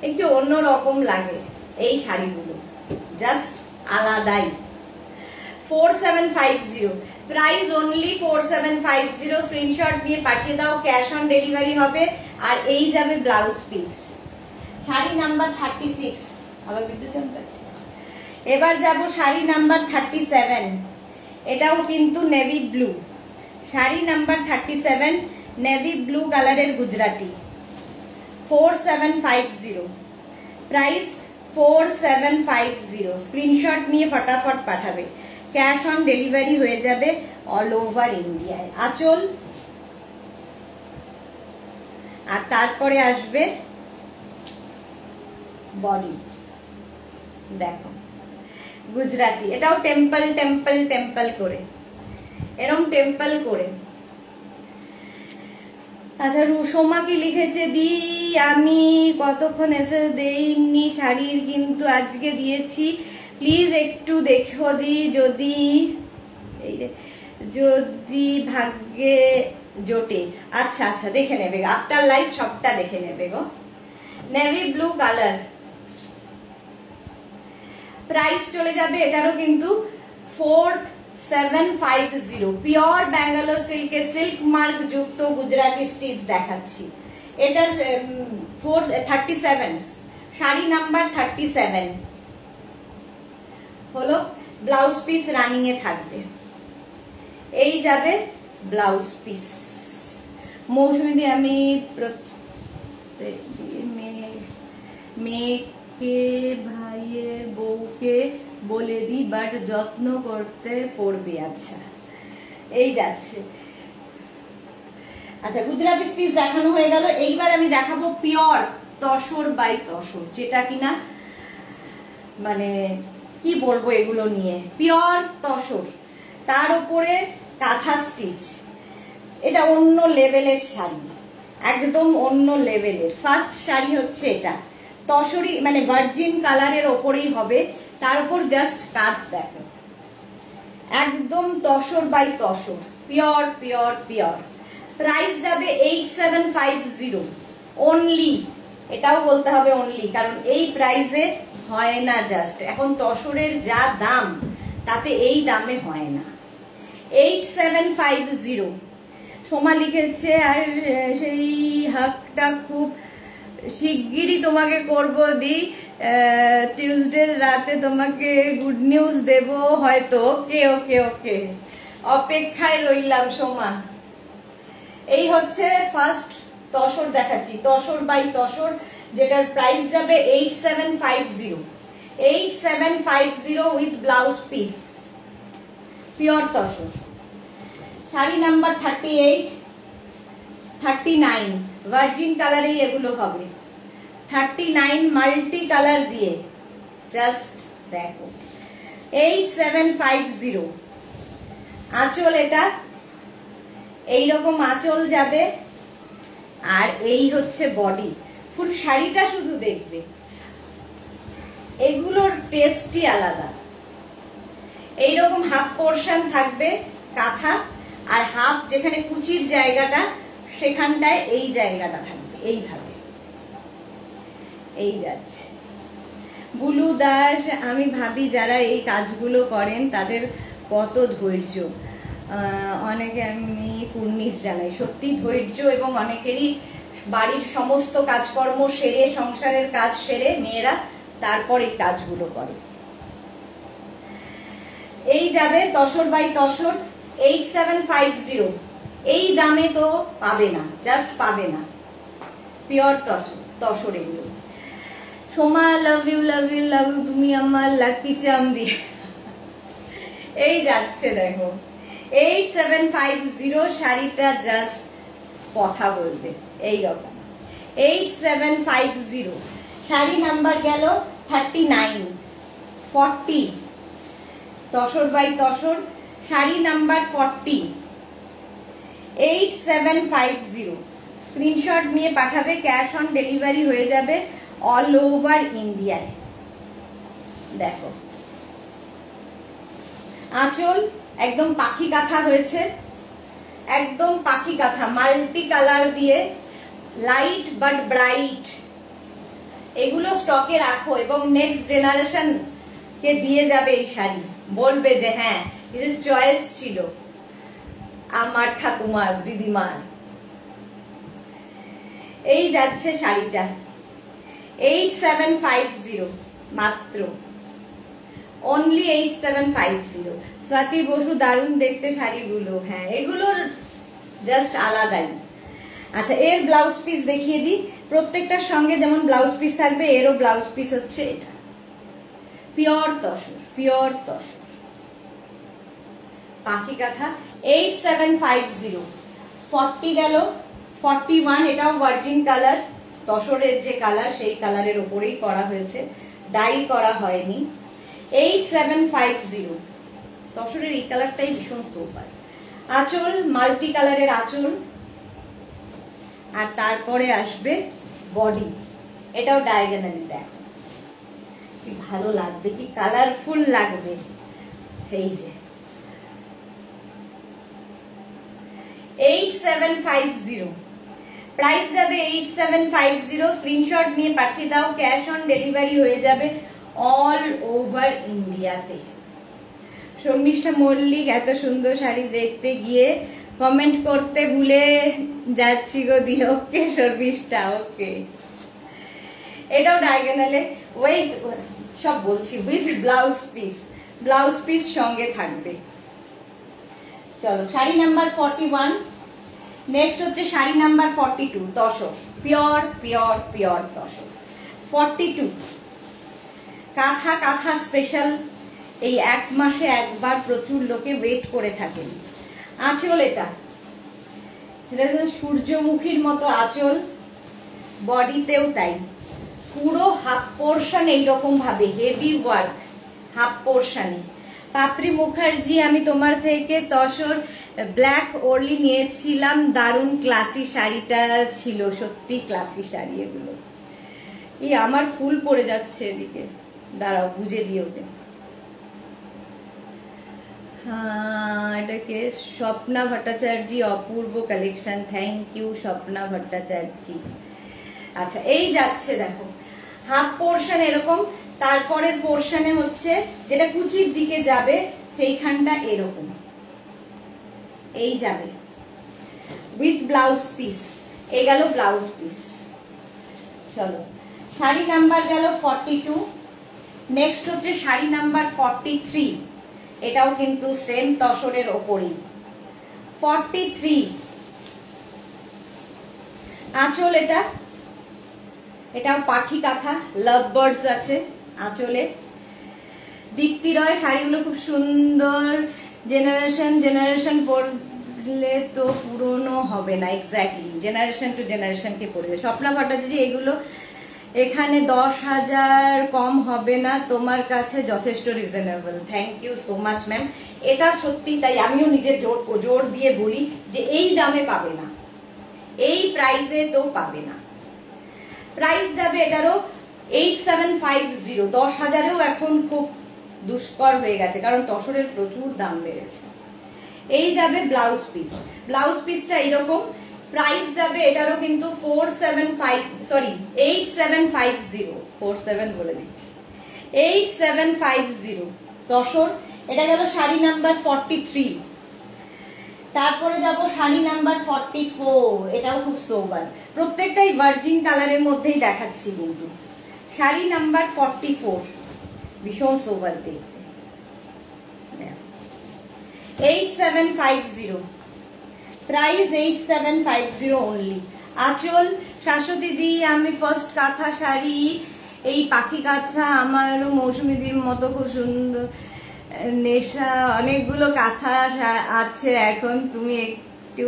একটু অন্যরকম লাগে এই শাড়িগুলো, জাস্ট আলাদাই। 4750, প্রাইস অনলি 4750। স্ক্রিনশট নিয়ে পাঠিয়ে দাও, ক্যাশ অন ডেলিভারি হবে। আর এই যাবে ব্লাউজ পিস। শাড়ি নাম্বার 36, আবার বিদ্যুৎ চমকাচ্ছে। এবার যাব শাড়ি নাম্বার 37, এটাও কিন্তু navy blue. Sari number 37 navy blue কালারের গুজরাটি। 4750, প্রাইস 4750। স্ক্রিনশট নিয়ে ফটাফট পাঠাবে, ক্যাশ অন ডেলিভারি হয়ে যাবে অল ওভার ইন্ডিয়ায়। আঁচল, আর তারপরে আসবে বডি। দেখো গুজরাটি, এটাও টেম্পল টেম্পল টেম্পল করে, এরকম টেম্পল করে। আচ্ছা, সোমা কি লিখেছে, দি আমি কতক্ষণ এসে দেইনি শাড়ির, কিন্তু আজকে দিয়েছি, প্লিজ একটু দেখো দি, যদি যদি ভাগ্যে জোটে। আচ্ছা আচ্ছা, দেখে নেবে, আফটার লাইফ সবটা দেখে নেবে গো। নেভি ব্লু কালার, প্রাইস চলে যাবে এটারও কিন্তু 4750। পিওর ব্যাঙ্গালোর সিল্কে সিল্ক মার্ক যুক্ত গুজরাটি স্টিচ দেখাচ্ছি। এটার 37, শাড়ি নাম্বার 37 হলো। ব্লাউজ পিস রানিং এ থাকবে, এই যাবে ব্লাউজ পিস। মৌসুমী দি, আমি মেয়েকে ভাইয়ের বউকে বলে দি, বাট যত্ন করতে পড়বে। আচ্ছা, এই যাচ্ছে। আচ্ছা, গুজরাটি স্টিচ দেখানো হয়ে গেল। এইবার আমি দেখাবো পিওর তসর বাই তসর, যেটা কিনা মানে কি বলবো এগুলো নিয়ে, পিওর তসর, তার উপরে কাঁথা স্টিচ। এটা অন্য লেভেলের শাড়ি, একদম অন্য লেভেলের। ফার্স্ট শাড়ি হচ্ছে এটা, তসরি মানে ভার্জিন কালারের ওপরেই হবে, তার উপর জাস্ট কাজ দেখো, একদম tussar by tussar, pure pure pure. Price যাবে 8750 অনলি। এটাও বলতে হবে অনলি, কারণ এই প্রাইসে হয় না। জাস্ট এখন তসরের যা দাম, তাতে এই দামে হয় না। 8750। সোমা লিখেছে, আর সেই হাকটা খুব শিগগিরই তোমাকে করব দি, টিউসডে রাতে তোমাকে গুড নিউজ দেব হয়তো। ওকে ওকে ওকে, অপেক্ষায় রইলাম সোমা। এই হচ্ছে ফার্স্ট তসর দেখাচ্ছি, তসর বাই তসর, যেটার প্রাইস যাবে 8750। 8750 with blouse piece, pure tussar. Sari number 38, 39 virgin কালারেই এগুলো হবে। 39 মাল্টি কালার দিয়ে, জাস্ট দেখো। 8750। আঁচল, এটা এইরকম আঁচল যাবে, আর এই হচ্ছে বডি। ফুল শাড়িটা শুধু দেখবে, এগুলোর টেস্টই আলাদা। এইরকম হাফ পোর্শন থাকবে কাঁথা, আর হাফ যেখানে কুচির জায়গাটা সেখানটায় এই জায়গাটা থাকবে, এইভাবে। এই যাচ্ছে বুলু দাস। আমি ভাবি যারা এই কাজগুলো করেন তাদের কত ধৈর্য। অনেকে আমি কুর্নিশ জানাই, সত্যি ধৈর্য। এবং অনেকেরই বাড়ির সমস্ত কাজকর্ম সেরে, সংসারের কাজ সেরে মেয়েরা তারপর এই কাজগুলো করে। এই যাবে তসর বাই তসর 8750। এই দামে তো পাবে না, জাস্ট পাবে না। পিওর তসর এগুলো। Soma love you love you love you, তুমি আমার লাকি চাম দিয়ে। এই যাচ্ছে দেখো 8750 শাড়িটা জাস্ট কথা বলবে এইরকম। 8750 শাড়ি নাম্বার গেল 39 40। Tussar by tussar sari number 40 8750। Screenshot নিয়ে পাঠাবে, ক্যাশ অন ডেলিভারি হয়ে যাবে অল ওভার ইন্ডিয়ায়। দেখো আঁচল একদম পাখি কাঁথা হয়েছে, একদম পাখি কাঁথা, মাল্টি কালার দিয়ে, লাইট বাট ব্রাইট। এগুলো স্টকে রাখো এবং নেক্সট জেনারেশন কে দিয়ে যাবে এই শাড়ি। বলবে যে হ্যাঁ কিছু চয়েস ছিল আমার ঠাকুমার, দিদিমার। এই যাচ্ছে শাড়িটা 8750 মাত্র, অনলি 8750। স্বাতি বসু, দারুণ দেখতে শাড়িগুলো। হ্যাঁ এগুলোর জাস্ট আলাদাই। আচ্ছা এর ব্লাউজ পিস দেখিয়ে দিই। প্রত্যেকটার সঙ্গে যেমন ব্লাউজ পিস থাকবে, এরও ব্লাউজ পিস হচ্ছে এটা। পিওর তসর, পিওর তসর পাখি কাঁথা 8750। 40 গেল 41। এটাও ভার্জিন কালার, তসরের যে কালার সেই কালারের উপরেই করা হয়েছে, ডাই করা হয়নি। 8750। তসরের এই কালারটাই ভীষণ সুপার। আঁচল মাল্টি কালারের আঁচল, আর তারপরে আসবে বডি। এটাও ডায়াগোনালি। দেখো কি ভালো লাগবে, কি কালারফুল লাগবে। এই যে 8750 প্রাইস যাবে 8750। স্ক্রিনশট নিয়ে পাঠিয়ে দাও, ক্যাশ অন ডেলিভারি হয়ে যাবে অল ওভার ইন্ডিয়াতে। শর্মিষ্ঠা মল্লিক, এত সুন্দর শাড়ি দেখতে গিয়ে কমেন্ট করতে ভুলে যাচ্ছি গো দি। ওকে শর্মিষ্ঠা, ওকে। এটাও ডায়াগোনালে, ওই সব বলছি with blouse piece, blouse piece সঙ্গে থাকবে। চলো শাড়ি নাম্বার 41। নেক্সট হচ্ছে sari number 42 tussar, pure pure pure tussar 42। কাঁথা, কাঁথা স্পেশাল। এই এক মাসে একবার প্রচুর লোকে ওয়েট করে থাকেন। আঁচল এটা সূর্যমুখীর মতো আঁচল, বডিতেও তাই। পুরো হাফ পোর্শন এইরকম ভাবে হেভি ওয়ার্ক হাফ পোর্শনে। পাপড়ি মুখার্জি, আমি তোমার থেকে তসর ব্ল্যাক ওরলি নিয়েছিলাম, দারুণ ক্লাসি শাড়িটা ছিল, সত্যি ক্লাসি শাড়ি এগুলো। এই আমার ফুল পড়ে যাচ্ছে এদিকে, দাঁড়াও বুঝে দিও ওকে। হ্যাঁ এটাকে স্বপ্না ভট্টাচার্য, অপূর্ব collection, thank you Swapna Bhattacharya. আচ্ছা এই যাচ্ছে দেখো হাফ পোর্শন এরকম, তারপরের পোর্শনে হচ্ছে যেটা কুচির দিকে যাবে সেইখানটা এরকম এই যাবে উইথ ব্লাউজ পিস। এই গেল ব্লাউজ পিস। চলো শাড়ি নাম্বার গেল 42। নেক্সট হচ্ছে শাড়ি নাম্বার 43। এটাও কিন্তু সেম তসরের ওপরেই 43। আঁচল এটা, এটাও পাখি কাঁথা, লাভ বার্ডস আছে আঁচলে। দীপ্তি রয়, শাড়িগুলো খুব সুন্দর, জেনারেশন পরলে তো পুরনো হবে না। এক্স্যাক্টলি, জেনারেশন টু জেনারেশন কে পড়বে। স্বপ্না ভট্টাচার্য, এগুলো এখানে 10,000 কম হবে না, তোমার কাছে যথেষ্ট reasonable. Thank you so much ma'am. এটা সত্যি তাই, আমিও নিজের জোর দিয়ে বলি যে এই দামে পাবে না, এই প্রাইসে তো পাবে না। প্রাইস যাবে এটারও 8750, 10,000-এও এখন খুব দুষ্কর হয়ে গেছে, কারণ তসরের প্রচুর দাম বেড়েছে। এই যাবে ব্লাউজ পিস, ব্লাউজ পিসটা এরকম, প্রাইস যাবে এটারও কিন্তু 8750, 47 বলে দিচ্ছি, 8750 তসর। এটা গেল শাড়ি নাম্বার 43। তারপরে যাব শাড়ি নাম্বার 44, এটাও খুব সোবার, প্রত্যেকটাই ভার্জিন কালারের মধ্যেই দেখাচ্ছি কিন্তু। শাড়ি নাম্বার 44 ভীষণ সোবার দেখতে, 8750, প্রাইস 8750 অনলি। আঁচল শাশ্বতী দি, আমি ফার্স্ট কাঁথা শাড়ি, এই পাখি কাঁথা আমারও মৌসুমীদির মতো খুব সুন্দর নেশা, অনেকগুলো কাঁথা আছে এখন, তুমি একটু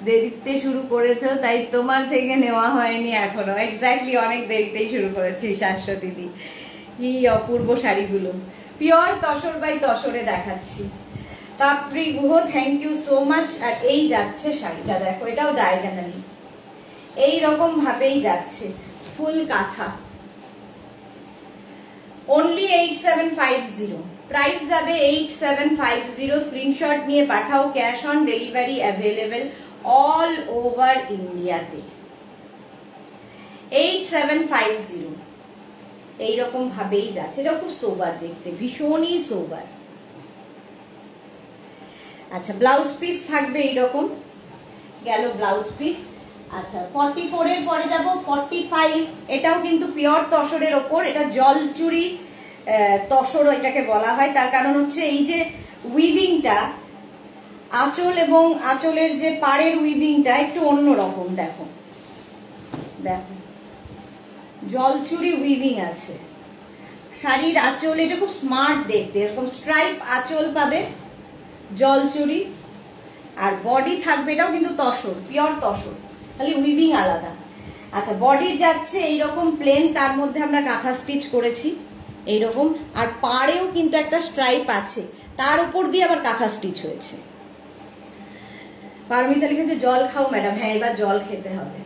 দেরিতে শুরু করেছো তাই তোমার থেকে নেওয়া হয়নি এখনো। এক্স্যাক্টলি, অনেক দেরিতেই শুরু করেছি শাশ্বতী দি। কি অপূর্ব শাড়িগুলো, পিওর তসর বাই তসরে দেখাচ্ছি। Papri Guha, thank you so much. আর এই যাচ্ছে শাড়িটা, দেখো এটাও ডায়াগোনালি এইরকম ভাবেই যাচ্ছে, ফুল কাঁথা, অনলি 8750, প্রাইস যাবে 8750। স্ক্রিনশট নিয়ে পাঠাও, cash on delivery available all over ইন্ডিয়াতে। 8750 এইরকম ভাবেই যাচ্ছে, এটা খুব সোবার দেখতে, ভীষণই সোবার। আচ্ছা, ব্লাউজ পিস থাকবে এইরকম, গেল ব্লাউজ পিস। আচ্ছা, 44 এর পরে যাব 45, এটাও কিন্তু পিওর তসরের ওপর, এটা জলচুরি তসর এটাকে বলা হয়, তার কারণ হচ্ছে এই যে উইভিংটা, আঁচল এবং আঁচলের যে পাড়ের উইভিংটা একটু অন্যরকম, দেখো দেখো জলচুরি উইভিং আছে শাড়ির আঁচল, এটা খুব স্মার্ট দেখতে, এরকম স্ট্রাইপ আঁচল পাবে, জলচুরি, আর বডি থাকবে, এটাও কিন্তু তসর, পিওর তসর, খালি উইভিং আলাদা। আচ্ছা, বডির যাচ্ছে এইরকম প্লেন, তার মধ্যে আমরা কাঁথা স্টিচ করেছি এইরকম, আর পাড়েও কিন্তু একটা স্ট্রাইপ আছে, তার উপর দিয়ে আবার কাঁথা স্টিচ হয়েছে। পারমিতা লিখেছে জল খাও ম্যাডাম, হ্যাঁ এবার জল খেতে হবে,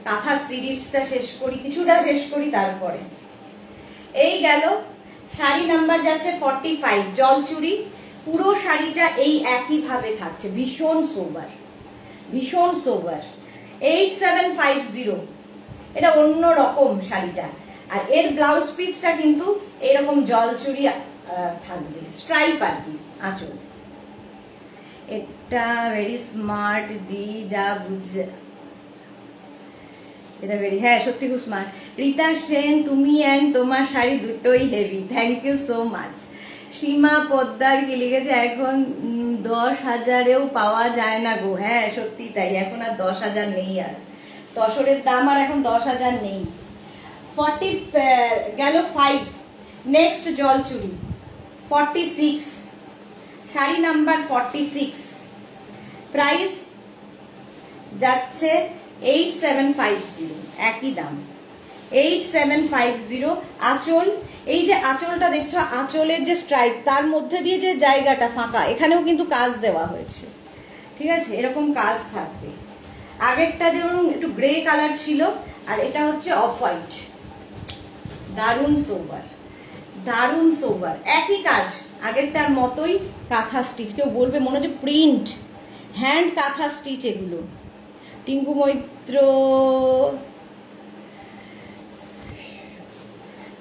কাঁথা সিরিজটা শেষ করি, কিছুটা শেষ করি তারপরে। এই গেল শাড়ি নাম্বার যাচ্ছে 45, জলচুরি, পুরো শাড়িটা এই একই ভাবে থাকছে, ভীষণ সোবার, ভীষণ সোবার। 8750, এটা অন্য রকম শাড়িটা। আর এর ব্লাউজ পিসটা কিন্তু এরকম জলচুরি থাকবে, স্ট্রাইপ আর কি আঁচল। এটা ভেরি স্মার্ট দি, যা বুঝছে এটা ভেরি, হ্যাঁ সত্যি খুব স্মার্ট। রীতা সেন, তুমি অ্যান্ড তোমার শাড়ি দুটোই heavy, thank you so much. Seema Poddar কি লিখেছে, এখন 10,000-এও পাওয়া যায় না গো, হ্যাঁ সত্যি তাই, এখন আর 10,000 নেই, আর তসরের দাম আর এখন 10,000 নেই। 40 গেল 5, নেক্সট জলচুরি 46, শাড়ি নাম্বার 46, প্রাইস যাচ্ছে 8750, একই দাম 8750। আঁচল, এই যে আঁচলটা দেখছো, আঁচলের যে স্ট্রাইপ, তার মধ্যে দিয়ে যে জায়গাটা ফাঁকা, এখানেও কিন্তু কাজ দেওয়া হয়েছে, ঠিক আছে, এরকম কাজ থাকবে। আগেরটা যেমন একটু গ্রে কালার ছিল, আর এটা হচ্ছে অফ হোয়াইট, দারুণ সোবার, দারুণ সোবার, একই কাজ আগেরটার মতোই, কাঁথা স্টিচ, কেউ বলবে মনে হচ্ছে প্রিন্ট, হ্যান্ড কাঁথা স্টিচ এগুলো। টিঙ্কু মৈত্র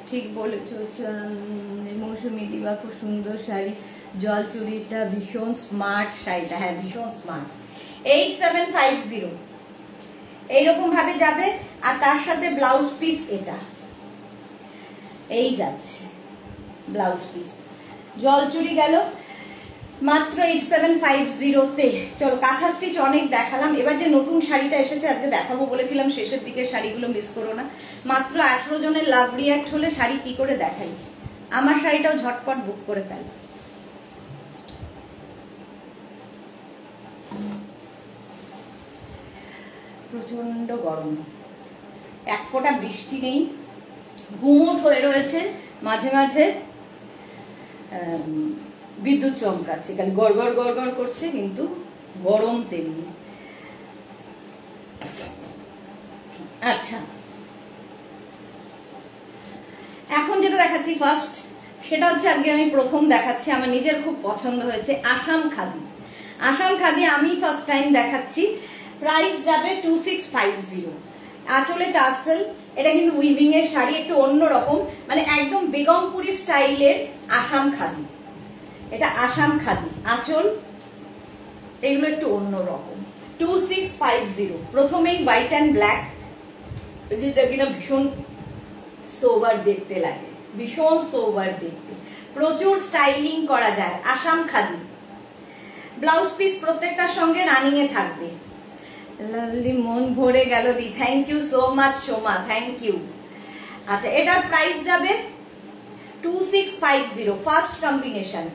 ঠিক বলেছ, মৌসুমী দিবা খুব সুন্দর শাড়ি, জলচুরিটা ভীষণ স্মার্ট শাড়িটা, হ্যাঁ ভীষণ স্মার্ট। 8750 এইরকম ভাবে যাবে, আর তার সাথে ব্লাউজ পিস এটা এই যাচ্ছে, ব্লাউজ পিস জলচুরি গেল মাত্র 8750-তে। চলো, কাঁথা স্টিচ অনেক দেখালাম, এবার যে নতুন শাড়িটা এসেছে আজকে দেখাবো বলেছিলাম, শেষের দিকে শাড়িগুলো মিস করো না। মাত্র 18 জনের লাভ রিয়াক্ট হলে শাড়ি কি করে দেখাই, আমার শাড়িটাও ঝটপট বুক করে ফেল। প্রচন্ড গরম, এক ফোঁটা বৃষ্টি নেই, গুমোট হয়ে রয়েছে, মাঝে মাঝে বিদ্যুৎ চমকাচ্ছে, খালি গড়গড় গড়গড় করছে, কিন্তু গরম তেমনি। আচ্ছা, এখন যেটা দেখাচ্ছি ফার্স্ট, সেটা হচ্ছে আজকে আমি প্রথম দেখাচ্ছি, আমার নিজের খুব পছন্দ হয়েছে, আসাম খাদি। আসাম খাদি আমি ফার্স্ট টাইম দেখাচ্ছি। প্রাইস যাবে 2650। আঁচলে টাসেল, এটা কিন্তু উইভিং এর শাড়ি, একটু অন্যরকম, মানে একদম বেগমপুরি স্টাইলের আসাম খাদি। এটা আসাম খাদি, আঁচল এগুলো একটু অন্যরকম। 2650। প্রথমেই হোয়াইট অ্যান্ড ব্ল্যাক, যেটা কিনা ভীষণ সোবার দেখতে লাগে, ভীষণ সোবার দেখতে, প্রচুর স্টাইলিং করা যায়। আসাম খাদি। ব্লাউজ পিস প্রত্যেকটার সঙ্গে রানিং এ থাকবে। লাভলি, মন ভরে গেল দি, thank you so much Soma, thank you. আচ্ছা, এটার প্রাইস যাবে 2650। First combination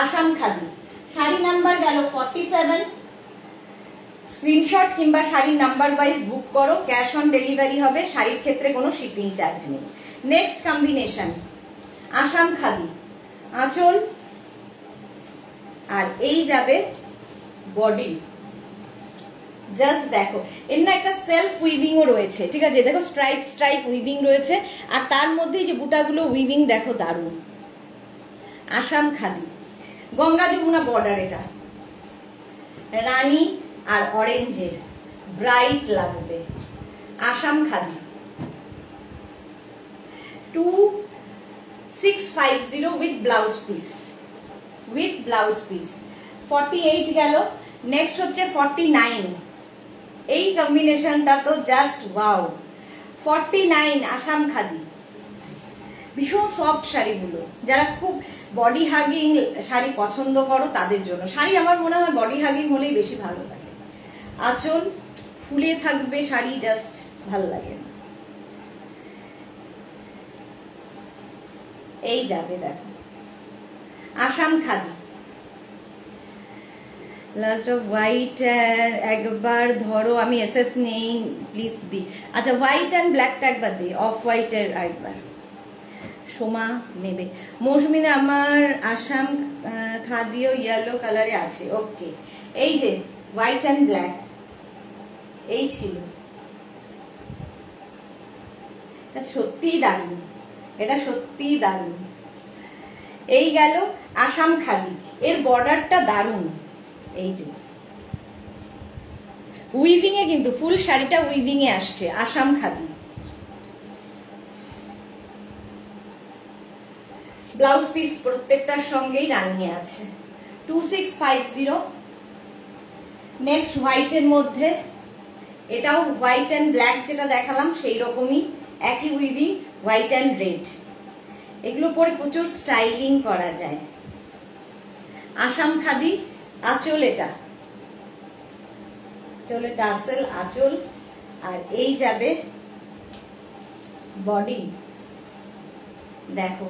Assam khadi. Sari number গেল 47। স্ক্রিনশট কিংবা শাড়ির নাম্বার ওয়াইজ বুক করো, ক্যাশ অন ডেলিভারি হবে, শাড়ির ক্ষেত্রে কোনো শিপিং চার্জ নেই। নেক্সট কম্বিনেশন আসাম খাদি, আঁচল, আর এই যাবে বডি। জাস্ট দেখো, এর না একটা সেলফ উইভিং ও রয়েছে, ঠিক আছে, দেখো স্ট্রাইপ স্ট্রাইপ উইভিং রয়েছে, আর তার মধ্যে যে বুটাগুলো উইভিং দেখো দারুণ। আসাম খাদি, গঙ্গা যমুনা বর্ডার, এটা রানী আর অরেঞ্জের ব্রাইট লাগবে। Assam khadi 2650 with blouse piece, with blouse piece. 48 গেল। নেক্সট হচ্ছে 49। এই কম্বিনেশনটা তো জাস্ট ওয়াও। 49 আসাম খাদি। ভীষণ সফট শাড়িগুলো, যারা খুব বডি হাগিং শাড়ি পছন্দ করো তাদের জন্য। শাড়ি আমার মনে হয় বডি হাগিং হলেই বেশি ভালো লাগে। আঁচল ফুলে থাকবে, শাড়ি জাস্ট ভালো লাগে না। এই যাবে দেখো Assam khadi. Last off white, একবার ধরো, আমি এসএস নেই প্লিজ বি। আচ্ছা, হোয়াইট অ্যান্ড ব্ল্যাকটা একবার দিই, অফ হোয়াইটের একবার। সোমা নেবে। মৌসুমিনা, আমার আসাম খাদিও ইয়েলো কালারে আছে। ওকে, এই যে হোয়াইট অ্যান্ড ব্ল্যাক, এই ছিল, এটা সত্যিই দারুণ, এটা সত্যিই দারুণ। এই গেল আসাম খাদি। এর বর্ডারটা দারুণ, এই যে উইভিং এ, কিন্তু ফুল শাড়িটা উইভিং এ আসছে। আসাম খাদি। ব্লাউজ পিস প্রত্যেকটার সঙ্গেই রানিয়ে আছে। 2650। নেক্সট হোয়াইটের মধ্যে, এটাও হোয়াইট অ্যান্ড ব্ল্যাক যেটা দেখালাম সেই রকমই, একই উইভিং, হোয়াইট অ্যান্ড রেড। এগুলো পরে প্রচুর স্টাইলিং করা যায়। আসাম খাদি। আঁচল, এটা চলে টাসেল, আঁচল, আর এই যাবে বডি। দেখো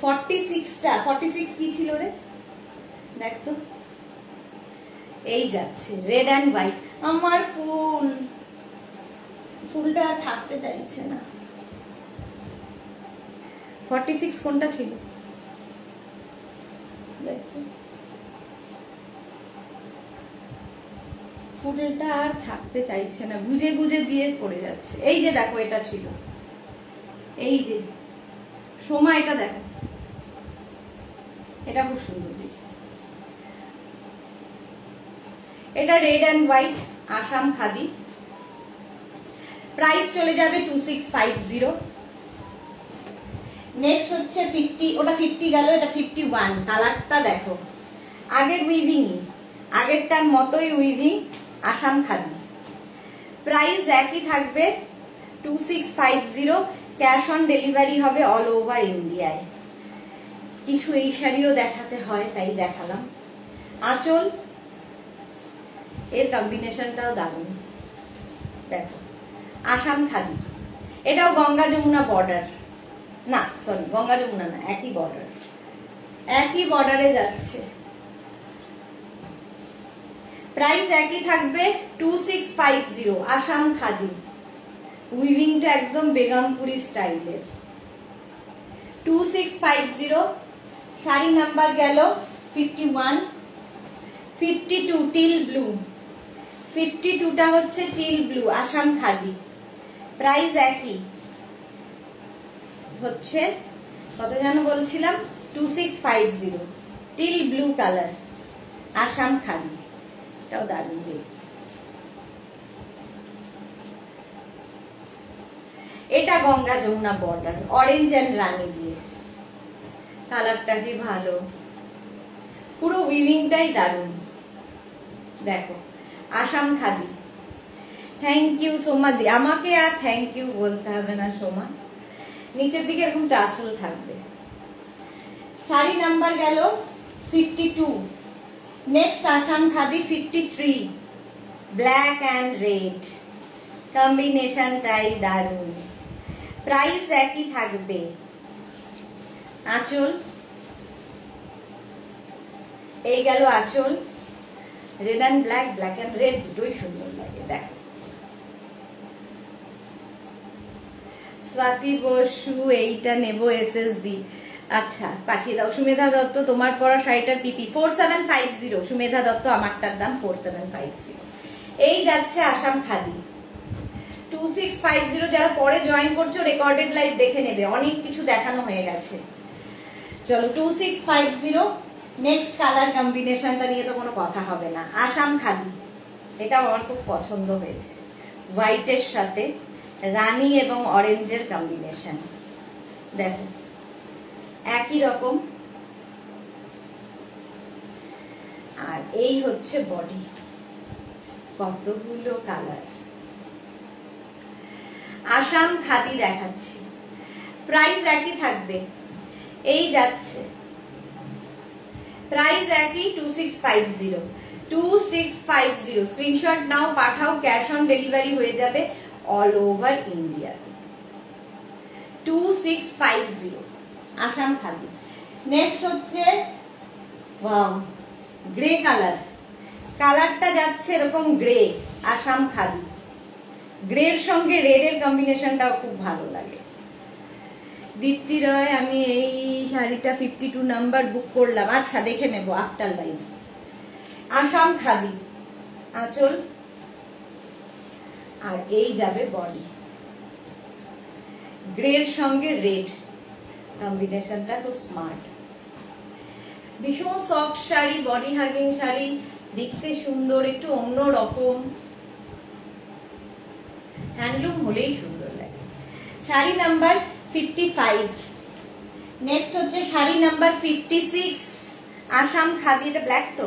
46 কি ছিল রে, দেখ তো, এই যাচ্ছে রেড অ্যান্ড হোয়াইট। আমার ফুলটা আর থাকতে চাইছে না। 46 কোনটা ছিল দেখো, ফুলটা আর থাকতে চাইছে না, গুজে গুজে দিয়ে পড়ে যাচ্ছে। এই যে দেখো, এটা ছিল, এই যে সোমা, এটা দেখো, এটা খুব সুন্দর দেখতে। এটা red and white Assam khadi. Price চলে যাবে 2650। নেক্সট হচ্ছে 50, ওটা 50 গেল, এটা 51। কালারটা দেখো, আগের উইভিংই, আগেরটার মতোই উইভিং, আসাম খাদি। প্রাইস একই থাকবে 2650। ক্যাশ অন ডেলিভারি হবে অল ওভার ইন্ডিয়ায়। কিছু এই শাড়িও দেখাতে হয় তাই দেখালাম। আঁচল, এর কম্বিনেশনটাও দারুণ, দেখো আসাম খাদি। এটাও গঙ্গা যমুনা বর্ডার, না সরি গঙ্গা যমুনা না, একই বর্ডার, একই বর্ডারে যাচ্ছে। প্রাইস একই থাকবে 2650 আসাম খাদি। উইভিংটা একদম বেগমপুরি স্টাইলের। 2650। শাড়ি নাম্বার গেল 51। 52 টিল ব্লু, 52টা হচ্ছে teal blue Assam khadi. Price একই হচ্ছে, কত যেন বলছিলাম, 2650। Teal blue colour Assam khadi, এটাও দারুণ দেখতে। এটা Ganga Jamuna border, orange and রানী দিয়ে, কালারটা কি ভালো, পুরো উইভিংটাই দারুণ। দেখো আসাম খাদি। থ্যাংক ইউ সোমা দি, আমাকে আর থ্যাংক ইউ বলতে হবে না সোমা। নিচের দিকে এরকম টাসেল থাকবে। শাড়ি নাম্বার গেল 52। Next Assam khadi 53, black and red কম্বিনেশনটাই দারুণ। প্রাইস একই থাকবে। আঁচল, এই গেল আঁচল। Red and black, black and red দুটোই সুন্দর লাগে। দেখো স্বাতি বসু, এইটা নেব এসএসডি। আচ্ছা পাঠিয়ে দাও। সুমেধা দত্ত, তোমার পরা শাড়িটার পিপি 4750। সুমেধা দত্ত, আমারটার দাম 4750। এই যাচ্ছে আসাম খাদি 2650। যারা পরে জয়েন করছো রেকর্ডেড লাইভ দেখে নেবে, অনেক কিছু দেখানো হয়ে গেছে। চলো 2650। নেক্সট কালার কম্বিনেশনটা নিয়ে তো কোনো কথা হবে না। আসাম খাদি, এটাও আমার খুব পছন্দ হয়েছে। হোয়াইটের সাথে রানী এবং অরেঞ্জের কম্বিনেশন, দেখো একই রকম। আর এই হচ্ছে বডি, কতগুলো কালার। আসাম খাদি দেখাচ্ছি, প্রাইস একই থাকবে। এই যাচ্ছে, প্রাইস একই 2650। 2650 screenshot now, Pathao, cash on delivery হয়ে যাবে অল ওভার ইন্ডিয়াতে। 2650 আসাম খাদি। নেক্সট হচ্ছে গ্রে কালার, কালারটা যাচ্ছে এরকম গ্রে, আসাম খাদি। গ্রের সঙ্গে রেডের কম্বিনেশনটাও খুব ভালো লাগে। দীপ্তি রয়, আমি এই শাড়িটা 52 নাম্বার বুক করলাম। আচ্ছা দেখে নেব আফটার লাইভ। আসাম খাদি আঁচল, আর এই যাবে বডি। গ্রের সঙ্গে রেড কম্বিনেশনটা খুব স্মার্ট, ভীষণ soft sari, body hugging sari, দেখতে সুন্দর, একটু অন্য রকম, হ্যান্ডলুম হলেই সুন্দর লাগে। শাড়ি নাম্বার 55। নেক্সট হচ্ছে শাড়ি নাম্বার 56 আসাম খাদি। এটা ব্ল্যাক তো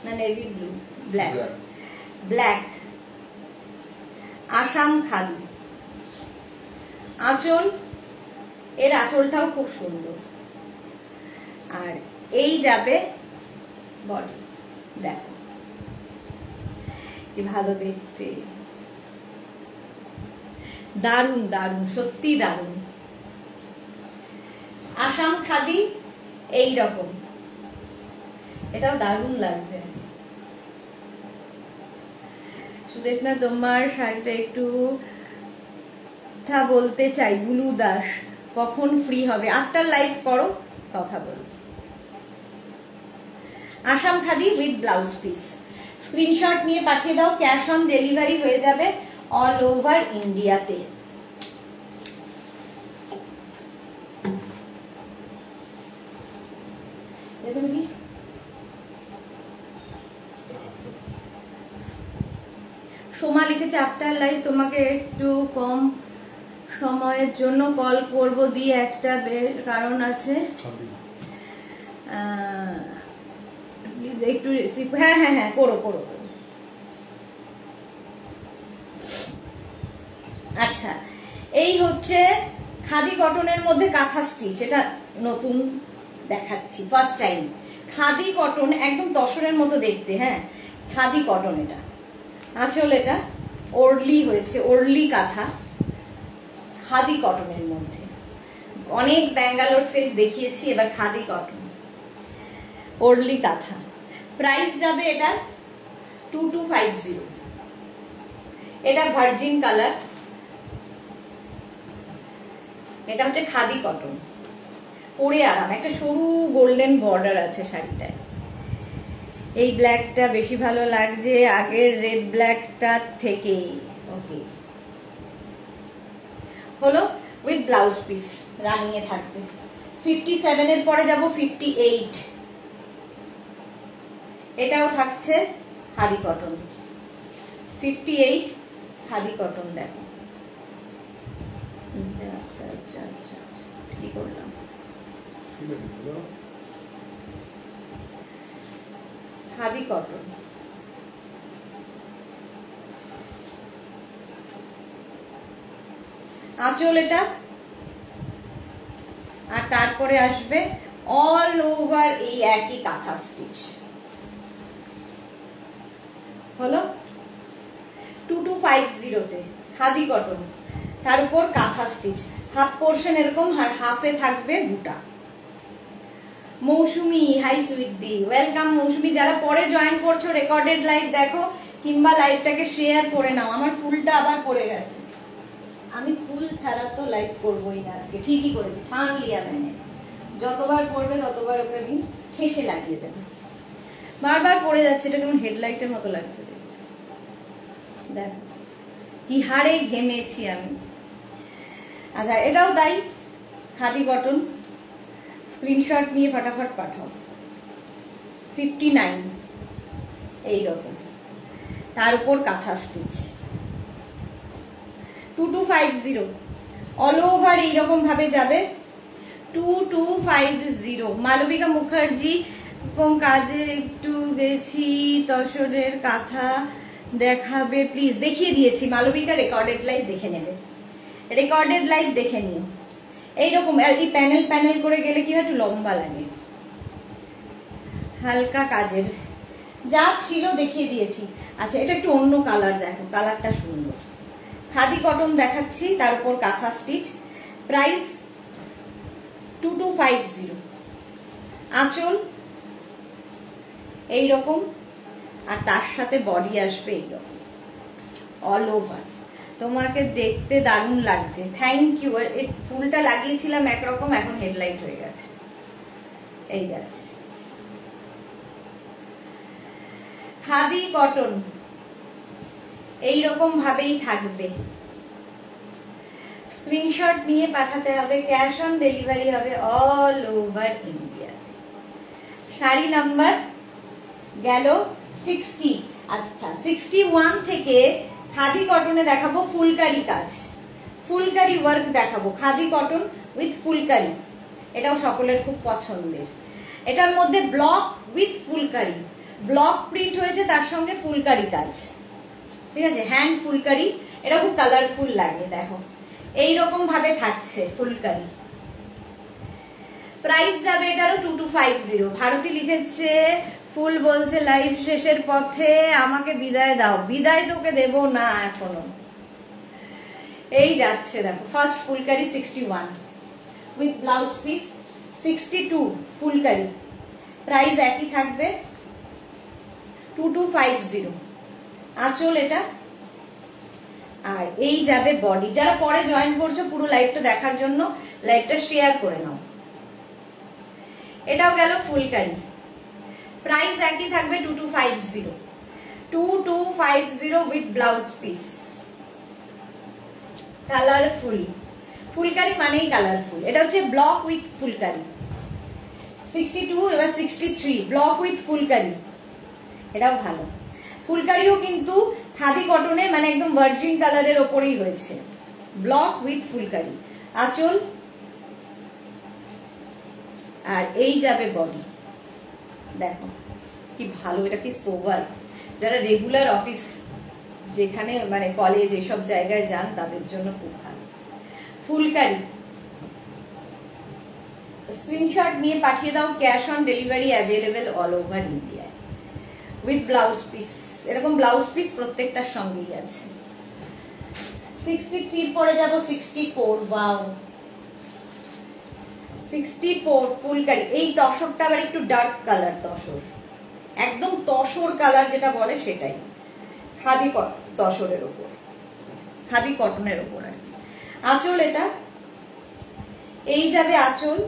না navy blue? Black, black Assam khadi. আঁচল, এর আঁচলটাও খুব সুন্দর। আর এই যাবে বডি, দেখো কি ভালো দেখতে, দারুণ দারুণ, সত্যি দারুণ। আসাম খাদি এই রকম, এটাও দারুণ লাগছে। সুদেশনা, তোমার শাড়িটা একটু কথা বলতে চাই। বুলু দাস, কখন ফ্রি হবে? আফটার লাইভ করো, কথা বল। Assam khadi with blouse piece, screenshot নিয়ে পাঠিয়ে দাও, ক্যাশ অন ডেলিভারি হয়ে যাবে অল ওভার ইন্ডিয়াতে। সোমা লিখেছে আফটার লাইভ তোমাকে একটু কম সময়ের জন্য কল করব, দিয়ে একটা কারণ আছে, একটু রিসিভ। হ্যাঁ হ্যাঁ হ্যাঁ, করো করো। আচ্ছা, এই হচ্ছে খাদি কটনের মধ্যে কাঁথা স্টিচ, এটা নতুন দেখাচ্ছি, ফার্স্ট টাইম। খাদি কটন, একদম তসরের মতো দেখতে। হ্যাঁ, খাদি কটন। এটা আঁচল, এটা ওরলি হয়েছে, ওরলি কাঁথা, খাদি কটনের মধ্যে। অনেক ব্যাঙ্গালোর সিল্ক দেখিয়েছি, এবার খাদি কটন, ওরলি কাঁথা। প্রাইস যাবে এটা 2250। এটা ভার্জিন কালার, এটা হচ্ছে খাদি কটন, পরে আরাম। একটা সরু গোল্ডেন বর্ডার আছে শাড়িটায়। এই ব্ল্যাকটা বেশি ভালো লাগছে আগের রেড ব্ল্যাকটা থেকে। ওকে, হলো উইথ ব্লাউজ পিস রানিং এ থাকবে। 57 এর পরে যাব 58। এটাও থাকছে খাদি কটন। 58 খাদি কটন। দেখো আচ্ছা আচ্ছা আচ্ছা আচ্ছা, কি করলাম, খাদি কটন। আঁচল এটা, আর তারপরে আসবে অল ওভার এই একই কাঁথা স্টিচ। হলো 2250-তে খাদি কটন, তার উপর কাঁথা স্টিচ, হাফ পোর্শন এরকম আর হাফে থাকবে বুটা। মৌসুমি, হাই সুইট দি, ওয়েলকাম মৌসুমি। যারা পরে জয়েন করছো রেকর্ডেড লাইভ দেখো কিংবা লাইভটাকে শেয়ার করে নাও। আমার ফুলটা আবার পড়ে গেছে, আমি ফুল ছাড়া তো লাইভ করবোই না আজকে। ঠিকই করেছি, ঠান লিয়া मैंने, যতবার পড়বে ততবার ওকে আমি ঠেসে লাগিয়ে দেবো। বারবার পড়ে যাচ্ছে, এটা কেমন হেডলাইটের মতো লাগছে দেখতে। দেখ কি হারে ঘেমেছি আমি। আচ্ছা, এটাও তাই, খাদি কটন। স্ক্রিনশট নিয়ে ফটাফট পাঠাও। 59 এইরকম, তার উপর কাঁথা স্টিচ। 2250 অল ওভার এইরকম ভাবে যাবে। 2250। মালবিকা মুখার্জি, কোন কাজে একটু গেছি, তসরের কাঁথা দেখাবে প্লিজ। দেখিয়ে দিয়েছি মালবিকা, রেকর্ডেড লাইভ দেখে নেবে, রেকর্ডেড লাইভ দেখে নিও। এইরকম আর এই প্যানেল প্যানেল করে গেলে কি হয়, একটু লম্বা লাগে। হালকা কাজের যা ছিল দেখিয়ে দিয়েছি। আচ্ছা, এটা একটু অন্য কালার, দেখো কালারটা সুন্দর। খাদি কটন দেখাচ্ছি, তার উপর কাঁথা স্টিচ। প্রাইস 2250। আঁচল এইরকম, আর তার সাথে বডি আসবে এইরকম অল ওভার। তোমাকে দেখতে দারুণ লাগছে, থ্যাংক ইউ। এই ফুলটা লাগিয়েছিলাম একরকম, এখন হেডলাইট হয়ে গেছে। এই যাচ্ছে খাদি কটন, এইরকম ভাবেই থাকবে। স্ক্রিনশট নিয়ে পাঠাতে হবে, ক্যাশ অন ডেলিভারি হবে all over India. Sari number গেল 60। আচ্ছা, 61 থেকে খাদি কটনে দেখাবো ফুলকারি কাজ, ফুলকারি ওয়ার্ক দেখাবো। খাদি কটন উইথ ফুলকারি, এটাও সকলের খুব পছন্দের। এটার মধ্যে block with phulkari, block print হয়েছে, তার সঙ্গে ফুলকারি কাজ। ঠিক আছে, হ্যান্ড ফুলকারি। এটা খুব কালারফুল লাগে, দেখো এইরকম ভাবে থাকছে ফুলকারি। প্রাইস যাবে এটারও 2250। ভারতী লিখেছে, ফুল বলছে লাইভ শেষের পথে, আমাকে বিদায় দাও। বিদায় তোকে দেব না এখনো, এই যাচ্ছে। দেখো first phulkari 61 with blouse piece. 62 phulkari, price একই থাকবে 2250। আঁচল এটা, আর এই যাবে বডি। যারা পরে জয়েন করছো পুরো লাইভটা দেখার জন্য লাইভটা শেয়ার করে নাও। এটাও গেল ফুলকারি, প্রাইস একই থাকবে 2250। 2250 with blouse piece. Colourful, phulkari মানেই কালারফুল। এটা হচ্ছে ব্লক উইথ ফুলকারি। 62, এবার 63 ব্লক উইথ ফুলকারি, এটাও ভালো। ফুলকারিও কিন্তু খাদি কটনে, মানে একদম ভার্জিন কালারের ওপরেই হয়েছে। ব্লক উইথ ফুলকারি, আঁচল, আর এই যাবে বডি। দেখো কি ভালো, এটা কি সোবার। যারা রেগুলার অফিস, যেখানে মানে কলেজ এসব জায়গায় যান, তাদের জন্য খুব ভালো। ফুলকারি, স্ক্রিনশট নিয়ে পাঠিয়ে দাও, cash on delivery available all over ইন্ডিয়ায় উইথ ব্লাউজ পিস। এরকম ব্লাউজ পিস প্রত্যেকটার সঙ্গেই আছে। 63 পরে যাব 64। ওয়াও, 64 ফুলকারি। এই তসরটা আবার একটু ডার্ক কালার, তসর, একদম তসর কালার যেটা বলে সেটাই। খাদি তসরের ওপর, খাদি কটনের ওপর আর কি। আঁচল এটা, এই যাবে আঁচল,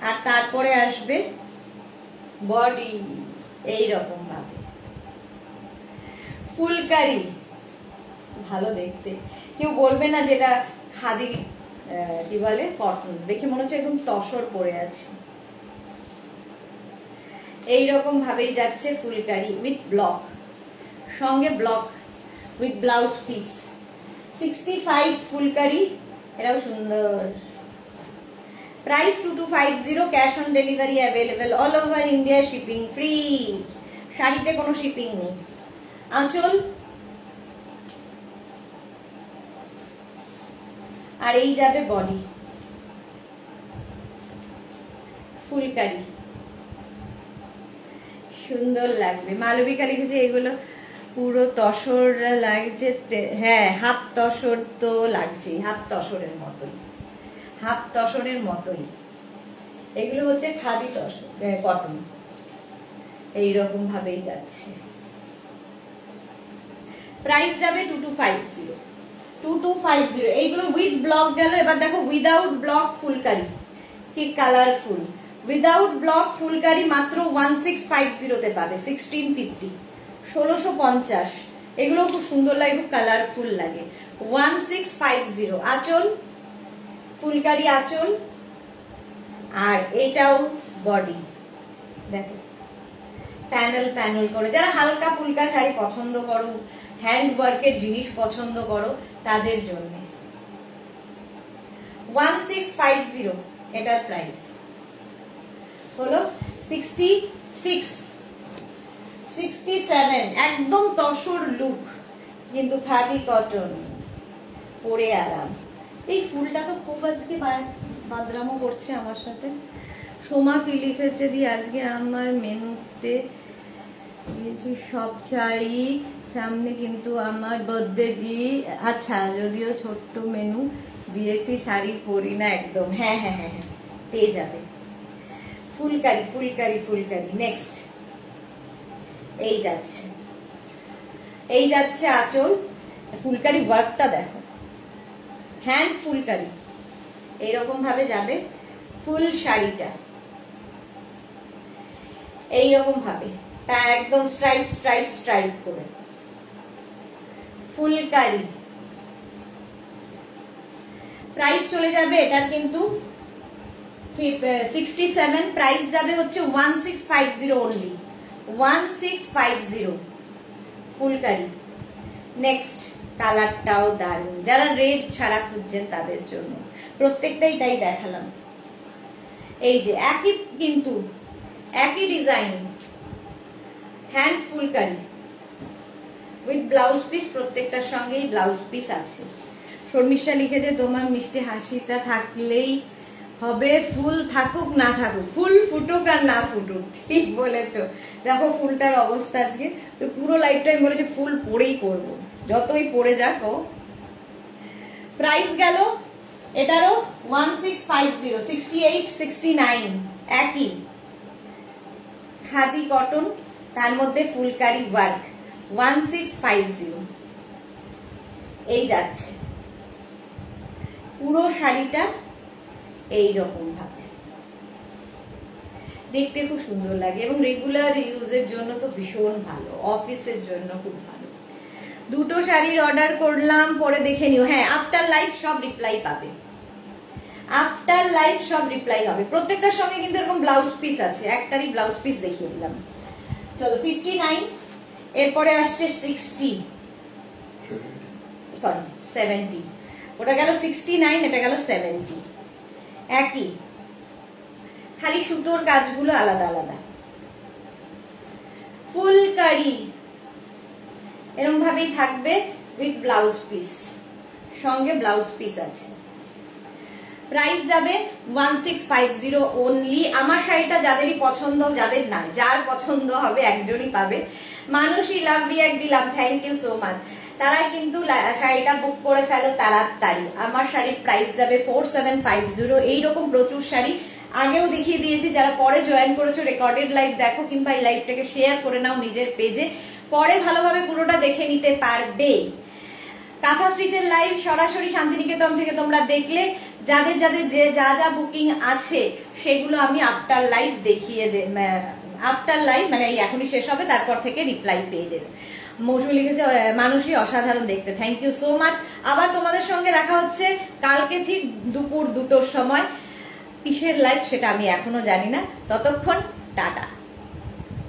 আর তারপরে আসবে বডি। এইরকম ভাবে ফুলকারি, ভালো দেখতে, কেউ বলবে না যেটা খাদি কি বলে কটন, দেখে মনে হচ্ছে একদম তসর পরে আছে। এইরকম ভাবেই যাচ্ছে ফুলকারি উইথ ব্লক, সঙ্গে block with blouse piece. 65 phulkari, এটাও সুন্দর। Price 2250, cash on delivery available all over India, shipping free. শাড়িতে কোনো শিপিং নেই। আঁচল আর এই যাবে বডি, ফুলকারি, সুন্দর লাগবে। মালবিকা লিখেছে এগুলো পুরো তসর লাগছে, হ্যাঁ হাফ তসর তো লাগছে, হাফ তসরের মতোই, হাফ তসরের মতোই। এগুলো হচ্ছে খাদি তসর কটন, এইরকম ভাবেই যাচ্ছে। প্রাইস যাবে 2250, 2250। এইগুলো উইথ ব্লক গেল। এবার দেখো উইদাউট ব্লক ফুলকারি, কি কালারফুল। উইদাউট ব্লক ফুলকারি মাত্র 1650 তে পাবে, 1650, 1650। এগুলো খুব সুন্দর লাগে, খুব কালারফুল লাগে। 1650। আঁচল ফুলকারি আঁচল, আর এটাও বডি, দেখো প্যানেল প্যানেল করে। যারা হালকা ফুলকা শাড়ি পছন্দ করো, হ্যান্ড ওয়ার্কের জিনিস পছন্দ করো, তাদের জন্য 1650 এটার প্রাইস হলো 66, 67। একদম তসর লুক, কিন্তু খাদি কটন, পরে আরাম। এই ফুলটা তো খুব আজকে বাদরামও করছে আমার সাথে। সোমা কি লিখেছে দি, আজকে আমার মেনুতে দিয়েছি সব চাই সামনে, কিন্তু আমার বার্থডে দি। আচ্ছা, যদিও ছোট্ট মেনু দিয়েছি, শাড়ি পরি না একদম। হ্যাঁ হ্যাঁ হ্যাঁ হ্যাঁ, পেয়ে যাবে। ফুলকারি ফুলকারি ফুলকারি। নেক্সট এই যাচ্ছে, এই যাচ্ছে আঁচল। ফুলকারি ওয়ার্কটা দেখো, হ্যান্ড ফুলকারি, এইরকম ভাবে যাবে ফুল শাড়িটা, এইরকম ভাবে একদম স্ট্রাইপ স্ট্রাইপ স্ট্রাইপ করে ফুলকারি। প্রাইস চলে যাবে এটার কিন্তু 67, প্রাইস যাবে হচ্ছে 1650 অনলি, 1650 ফুলকারি। নেক্সট কালারটাও দারুণ, যারা রেড ছাড়া খুঁজছেন তাদের জন্য, প্রত্যেকটাই তাই দেখালাম। এই যে একই, কিন্তু একই design, hand phulkari with blouse piece, প্রত্যেকটার সঙ্গেই ব্লাউজ পিস আছে। শর্মিষ্ঠা লিখেছে তোমার মিষ্টি হাসিটা থাকলেই হবে, ফুল থাকুক না থাকুক, ফুল ফুটুক আর না ফুটুক। ঠিক বলেছো। দেখো ফুলটার অবস্থা আজকে, পুরো লাইফটা আমি বলেছি ফুল পরেই করবো, যতই পরে যাক। প্রাইস গেল এটারও 1650, 68, 69, একই খাদি কটন, তার মধ্যে ফুলকারি ওয়ার্ক, 1650 এই যাচ্ছে পুরো শাড়িটা। এইরকম ভাবে দেখতে খুব সুন্দর লাগে, এবং রেগুলার ইউজের জন্য তো ভীষণ ভালো, অফিসের জন্য খুব ভালো। দুটো শাড়ির অর্ডার করলাম, পরে দেখে নিও। হ্যাঁ, আফটার লাইভ সব রিপ্লাই পাবে, আফটার লাইভ সব রিপ্লাই হবে। প্রত্যেকটার সঙ্গে কিন্তু এরকম ব্লাউজ পিস আছে, একটারই ব্লাউজ পিস দেখিয়ে দিলাম। চলো 59, এরপরে আসছে 60, সরি 70। ওটা গেল 69, এটা গেল 70। একই, খালি সুতোর কাজগুলো আলাদা আলাদা। ফুলকারি এরকম ভাবেই থাকবে উইথ ব্লাউজ পিস, সঙ্গে ব্লাউজ পিস আছে। প্রাইস যাবে 1650 অনলি। আমার শাড়িটা যাদেরই পছন্দ, যাদের না, যার পছন্দ হবে একজনই পাবে। মানুষই লাভ রিয়াক্ট দিলাম, থ্যাংক ইউ সো মাচ। তারা কিন্তু শাড়িটা বুক করে ফেলো তাড়াতাড়ি। আমার শাড়ির প্রাইস যাবে 4750। এইরকম প্রচুর শাড়ি আগেও দেখিয়ে দিয়েছি, যারা পরে জয়েন করেছো রেকর্ডেড লাইভ দেখো, কিংবা এই লাইভটাকে শেয়ার করে নাও নিজের পেজে, পরে ভালোভাবে পুরোটা দেখে নিতে পারবে। কাঁথা স্টিচের লাইভ সরাসরি শান্তিনিকেতন থেকে তোমরা দেখলে, যাদের যাদের যে যা যা বুকিং আছে সেগুলো আমি আফটার লাইভ দেখিয়ে আফটার লাইভ মানে এই এখনই শেষ হবে, তারপর থেকে রিপ্লাই পেয়ে যেতে। মৌসুমী লিখেছে মানুষই অসাধারণ দেখতে, থ্যাংক ইউ সো মাচ। আবার তোমাদের সঙ্গে দেখা হচ্ছে কালকে ঠিক দুপুর 2টোর সময়। কিসের লাইভ সেটা আমি এখনো জানি না, ততক্ষণ টাটা।